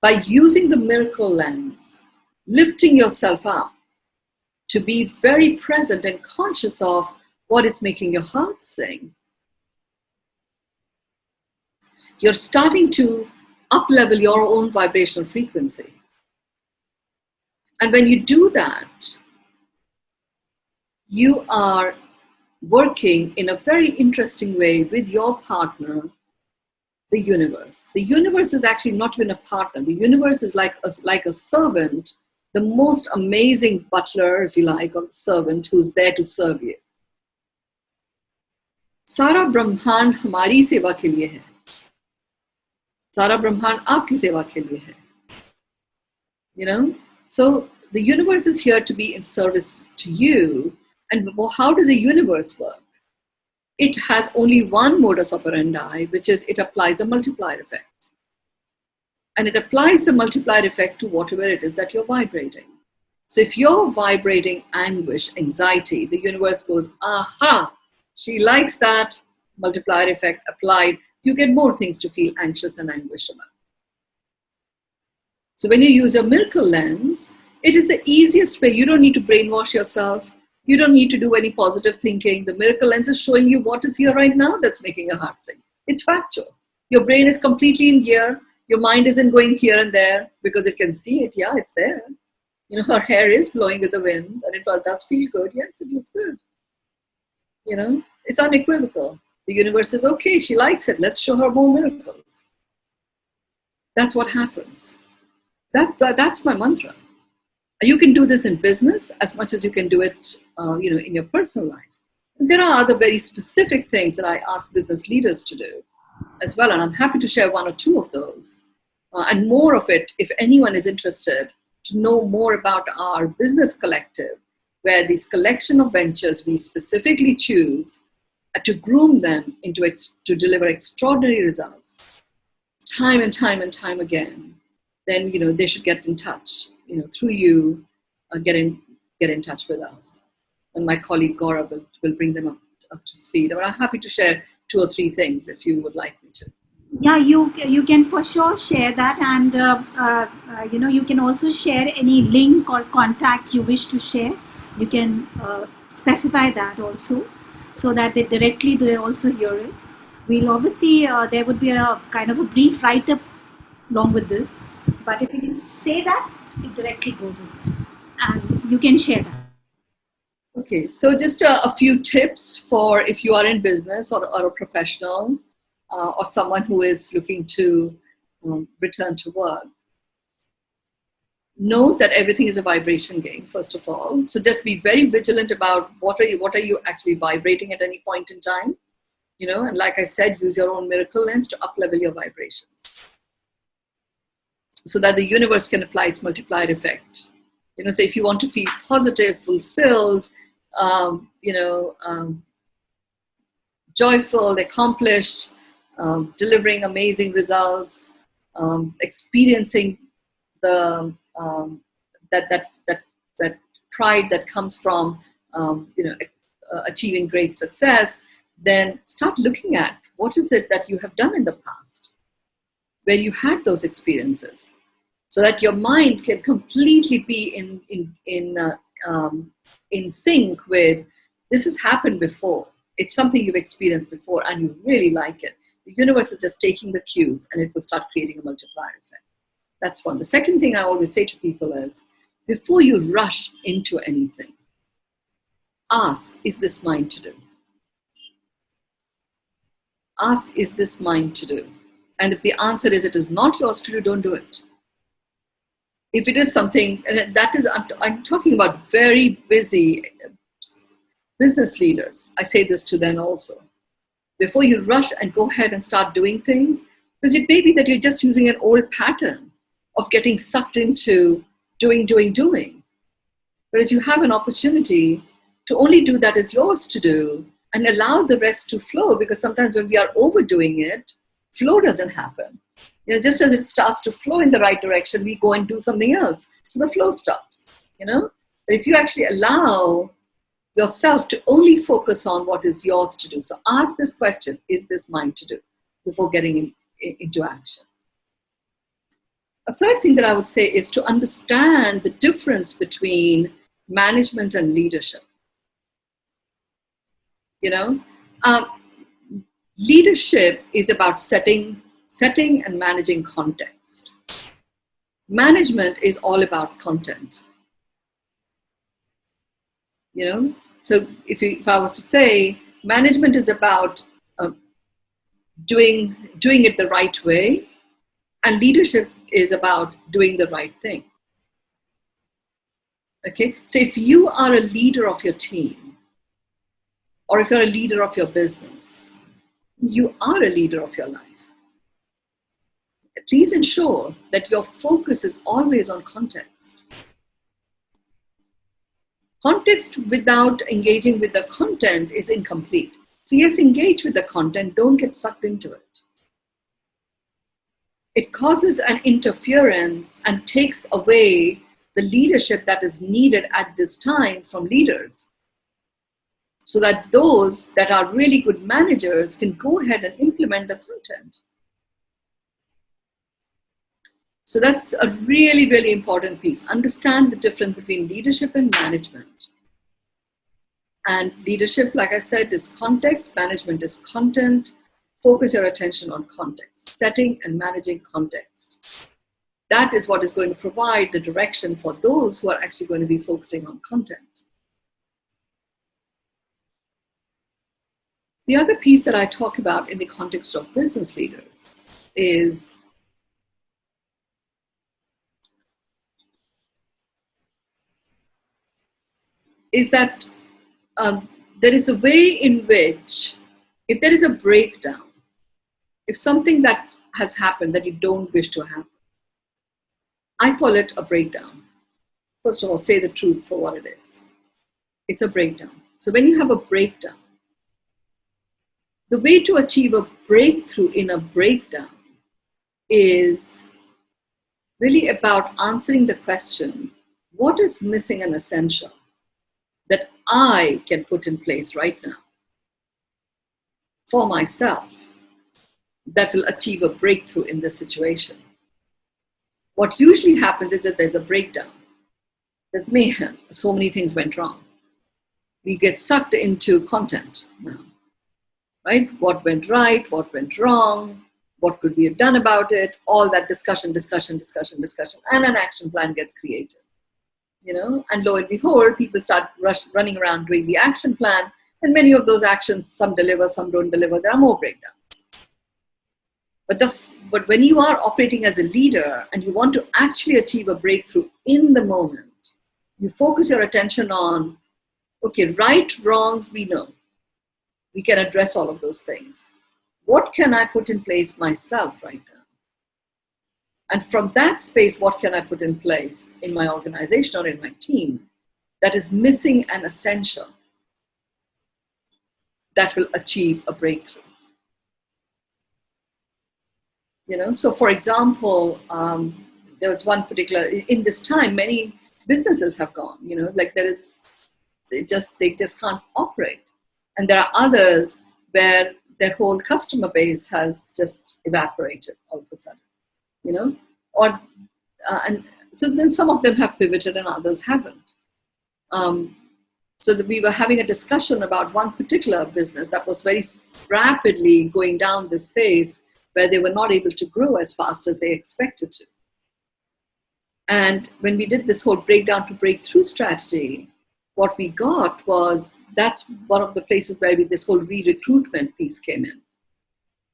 by using the miracle lens, lifting yourself up to be very present and conscious of what is making your heart sing. You're starting to up-level your own vibrational frequency. And when you do that, you are working in a very interesting way with your partner, the universe. The universe is actually not even a partner. The universe is like a servant, the most amazing butler, if you like, or servant who's there to serve you. सारा ब्रह्मांड हमारी सेवा के लिए है. सारा ब्रह्मांड आपकी सेवा के लिए है. You know? So the universe is here to be in service to you. And how does the universe work? It has only one modus operandi, which is it applies a multiplier effect. And it applies the multiplier effect to whatever it is that you're vibrating. So if you're vibrating anguish, anxiety, the universe goes, aha, she likes that, multiplier effect applied. You get more things to feel anxious and anguished about. So when you use your miracle lens, it is the easiest way. You don't need to brainwash yourself. You don't need to do any positive thinking. The miracle lens is showing you what is here right now that's making your heart sing. It's factual. Your brain is completely in gear. Your mind isn't going here and there because it can see it. Yeah, it's there. You know, her hair is blowing with the wind and it does feel good. Yes, it looks good. You know, it's unequivocal. The universe says, okay, she likes it. Let's show her more miracles. That's what happens. That's my mantra. You can do this in business as much as you can do it, in your personal life. There are other very specific things that I ask business leaders to do as well, and I'm happy to share one or two of those. And more of it, if anyone is interested to know more about our business collective, where these collection of ventures we specifically choose to groom them to deliver extraordinary results, time and time and time again, then they should get in touch. Through you, get in touch with us, and my colleague Gaura will bring them up to speed. But I'm happy to share 2 or 3 things if you would like me to. Yeah, you can for sure share that, and you can also share any link or contact you wish to share. You can specify that also, so that they also hear it. We'll obviously there would be a kind of a brief write-up along with this, but if you can say that, it directly goes as well, and you can share that. Okay, so just a few tips for if you are in business or a professional or someone who is looking to return to work. Know that everything is a vibration game, first of all. So just be very vigilant about what are you actually vibrating at any point in time. And like I said, use your own miracle lens to up-level your vibrations, so that the universe can apply its multiplier effect. So if you want to feel positive, fulfilled, joyful, accomplished, delivering amazing results, experiencing the that pride that comes from achieving great success, then start looking at what is it that you have done in the past where you had those experiences, so that your mind can completely be in sync with, this has happened before. It's something you've experienced before and you really like it. The universe is just taking the cues and it will start creating a multiplier effect. That's one. The second thing I always say to people is, before you rush into anything, ask, is this mine to do? Ask, is this mine to do? And if the answer is it is not yours to do, don't do it. If it is something, and that is, I'm talking about very busy business leaders. I say this to them also. Before you rush and go ahead and start doing things, because it may be that you're just using an old pattern of getting sucked into doing. Whereas you have an opportunity to only do that is yours to do and allow the rest to flow, because sometimes when we are overdoing it, flow doesn't happen. Just as it starts to flow in the right direction, we go and do something else. So the flow stops, But if you actually allow yourself to only focus on what is yours to do. So ask this question, is this mine to do, before getting into action. A third thing that I would say is to understand the difference between management and leadership. You know, um, leadership is about setting and managing context. Management is all about content. You know, so if I was to say, management is about doing it the right way, and leadership is about doing the right thing. Okay, so if you are a leader of your team, or if you're a leader of your business, you are a leader of your life. Please ensure that your focus is always on context. Context without engaging with the content is incomplete. So yes, engage with the content, don't get sucked into it. It causes an interference and takes away the leadership that is needed at this time from leaders, so that those that are really good managers can go ahead and implement the content. So that's a really, really important piece. Understand the difference between leadership and management. And leadership, like I said, is context. Management is content. Focus your attention on context, setting and managing context. That is what is going to provide the direction for those who are actually going to be focusing on content. The other piece that I talk about in the context of business leaders is that there is a way in which, if there is a breakdown, if something that has happened that you don't wish to happen, I call it a breakdown. First of all, say the truth for what it is. It's a breakdown. So when you have a breakdown, the way to achieve a breakthrough in a breakdown is really about answering the question, what is missing and essential that I can put in place right now for myself that will achieve a breakthrough in this situation? What usually happens is that there's a breakdown. There's mayhem. So many things went wrong. We get sucked into content now, right? What went right? What went wrong? What could we have done about it? All that discussion, and an action plan gets created. You know, and lo and behold, people start running around doing the action plan, and many of those actions, some deliver, some don't deliver. There are more breakdowns. But when you are operating as a leader and you want to actually achieve a breakthrough in the moment, you focus your attention on, okay, right, wrongs, we know. We can address all of those things. What can I put in place myself right now? And from that space, what can I put in place in my organization or in my team that is missing and essential that will achieve a breakthrough? You know, so for example, there was one particular, in this time, many businesses have gone, you know, like they just can't operate. And there are others where their whole customer base has just evaporated all of a sudden, you know, and so then some of them have pivoted and others haven't. So that we were having a discussion about one particular business that was very rapidly going down this phase where they were not able to grow as fast as they expected to. And when we did this whole breakdown to breakthrough strategy, what we got was, that's one of the places where this whole re-recruitment piece came in,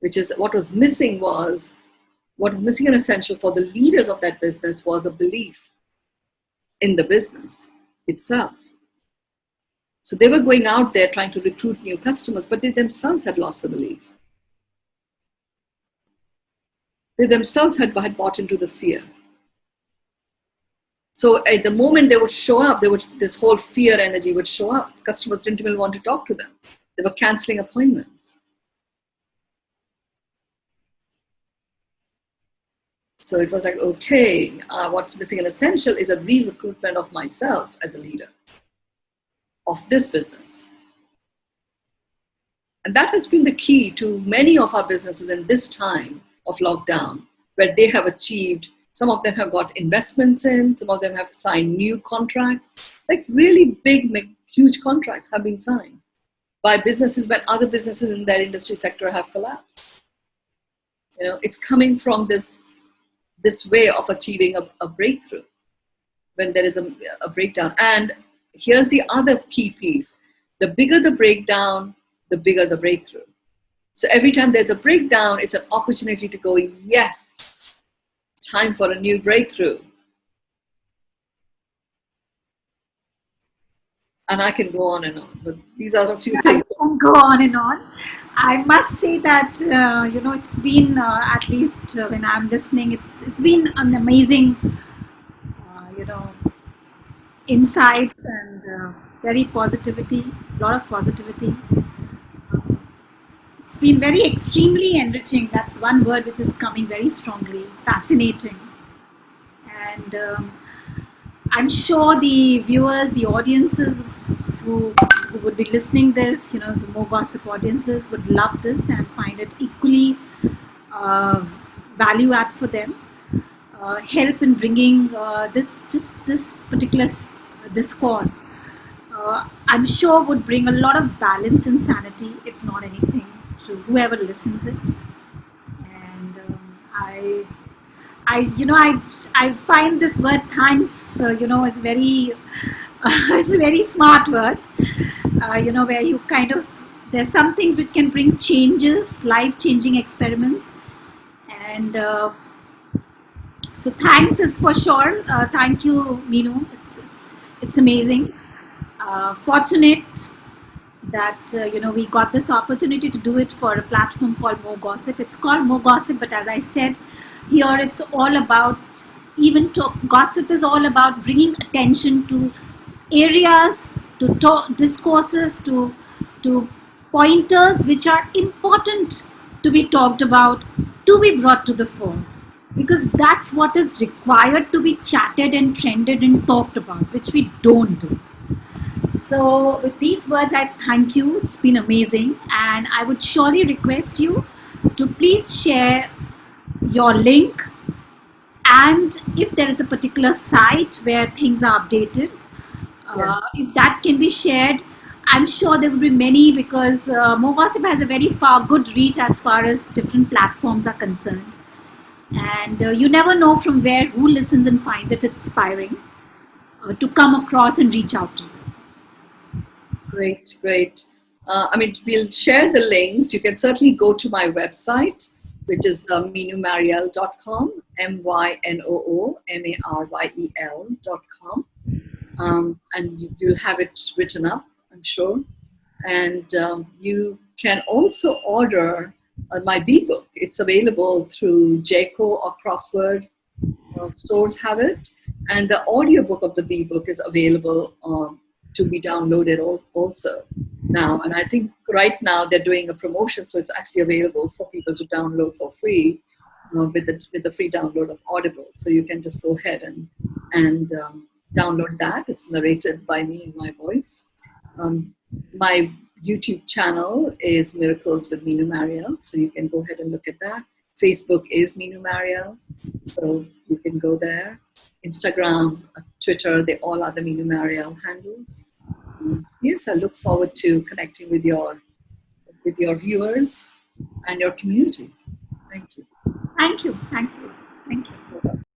which is what is missing and essential for the leaders of that business was a belief in the business itself. So they were going out there trying to recruit new customers, but they themselves had lost the belief. They themselves had bought into the fear. So at the moment they would show up, this whole fear energy would show up. Customers didn't even want to talk to them. They were canceling appointments. So it was like, okay, what's missing and essential is a re-recruitment of myself as a leader of this business. And that has been the key to many of our businesses in this time of lockdown, where they have achieved Some of them have got investments in, some of them have signed new contracts. Like really big, huge contracts have been signed by businesses when other businesses in their industry sector have collapsed. It's coming from this way of achieving a breakthrough when there is a breakdown. And here's the other key piece. The bigger the breakdown, the bigger the breakthrough. So every time there's a breakdown, it's an opportunity to go, yes, it's time for a new breakthrough. And I can go on and on, but these are a few things. I can go on and on. I must say that it's been at least when I'm listening, it's been an amazing insights and very positivity, a lot of positivity. It's been very extremely enriching. That's one word which is coming very strongly. Fascinating. And I'm sure the viewers, the audiences who would be listening this, the more gossip audiences would love this and find it equally value add for them. Help in bringing this particular discourse. I'm sure would bring a lot of balance and sanity, if not anything, to whoever listens it. And I find this word thanks, is very, it's a very smart word, where you kind of, there's some things which can bring changes, life-changing experiments. And so thanks is for sure. Thank you, Mynoo. It's amazing. Fortunate that we got this opportunity to do it for a platform called More Gossip. It's called More Gossip, but as I said, here it's all about, gossip is all about bringing attention to areas, to discourses, to pointers which are important to be talked about, to be brought to the fore, because that's what is required to be chatted and trended and talked about, which we don't do. So with these words, I thank you. It's been amazing. And I would surely request you to please share your link. And if there is a particular site where things are updated, if that can be shared, I'm sure there will be many, because More Gossip has a very good reach as far as different platforms are concerned. And you never know from where, who listens and finds it inspiring to come across and reach out to you. Great. We'll share the links. You can certainly go to my website, which is mynoomaryel.com, MynooMaryel.com. And you'll have it written up, I'm sure. And you can also order my B-book. It's available through Jayco or Crossword stores have it. And the audiobook of the B-book is available to be downloaded also now. And I think right now they're doing a promotion, so it's actually available for people to download for free with the free download of Audible. So you can just go ahead and download that. It's narrated by me in my voice. My YouTube channel is Miracles with Mynoo Maryel, so you can go ahead and look at that. Facebook is Mynoo Maryel, so you can go there. Instagram, Twitter, they all are the Mynoo Maryel handles. So yes, I look forward to connecting with your viewers and your community. Thank you. Thank you. Thanks. Thank you.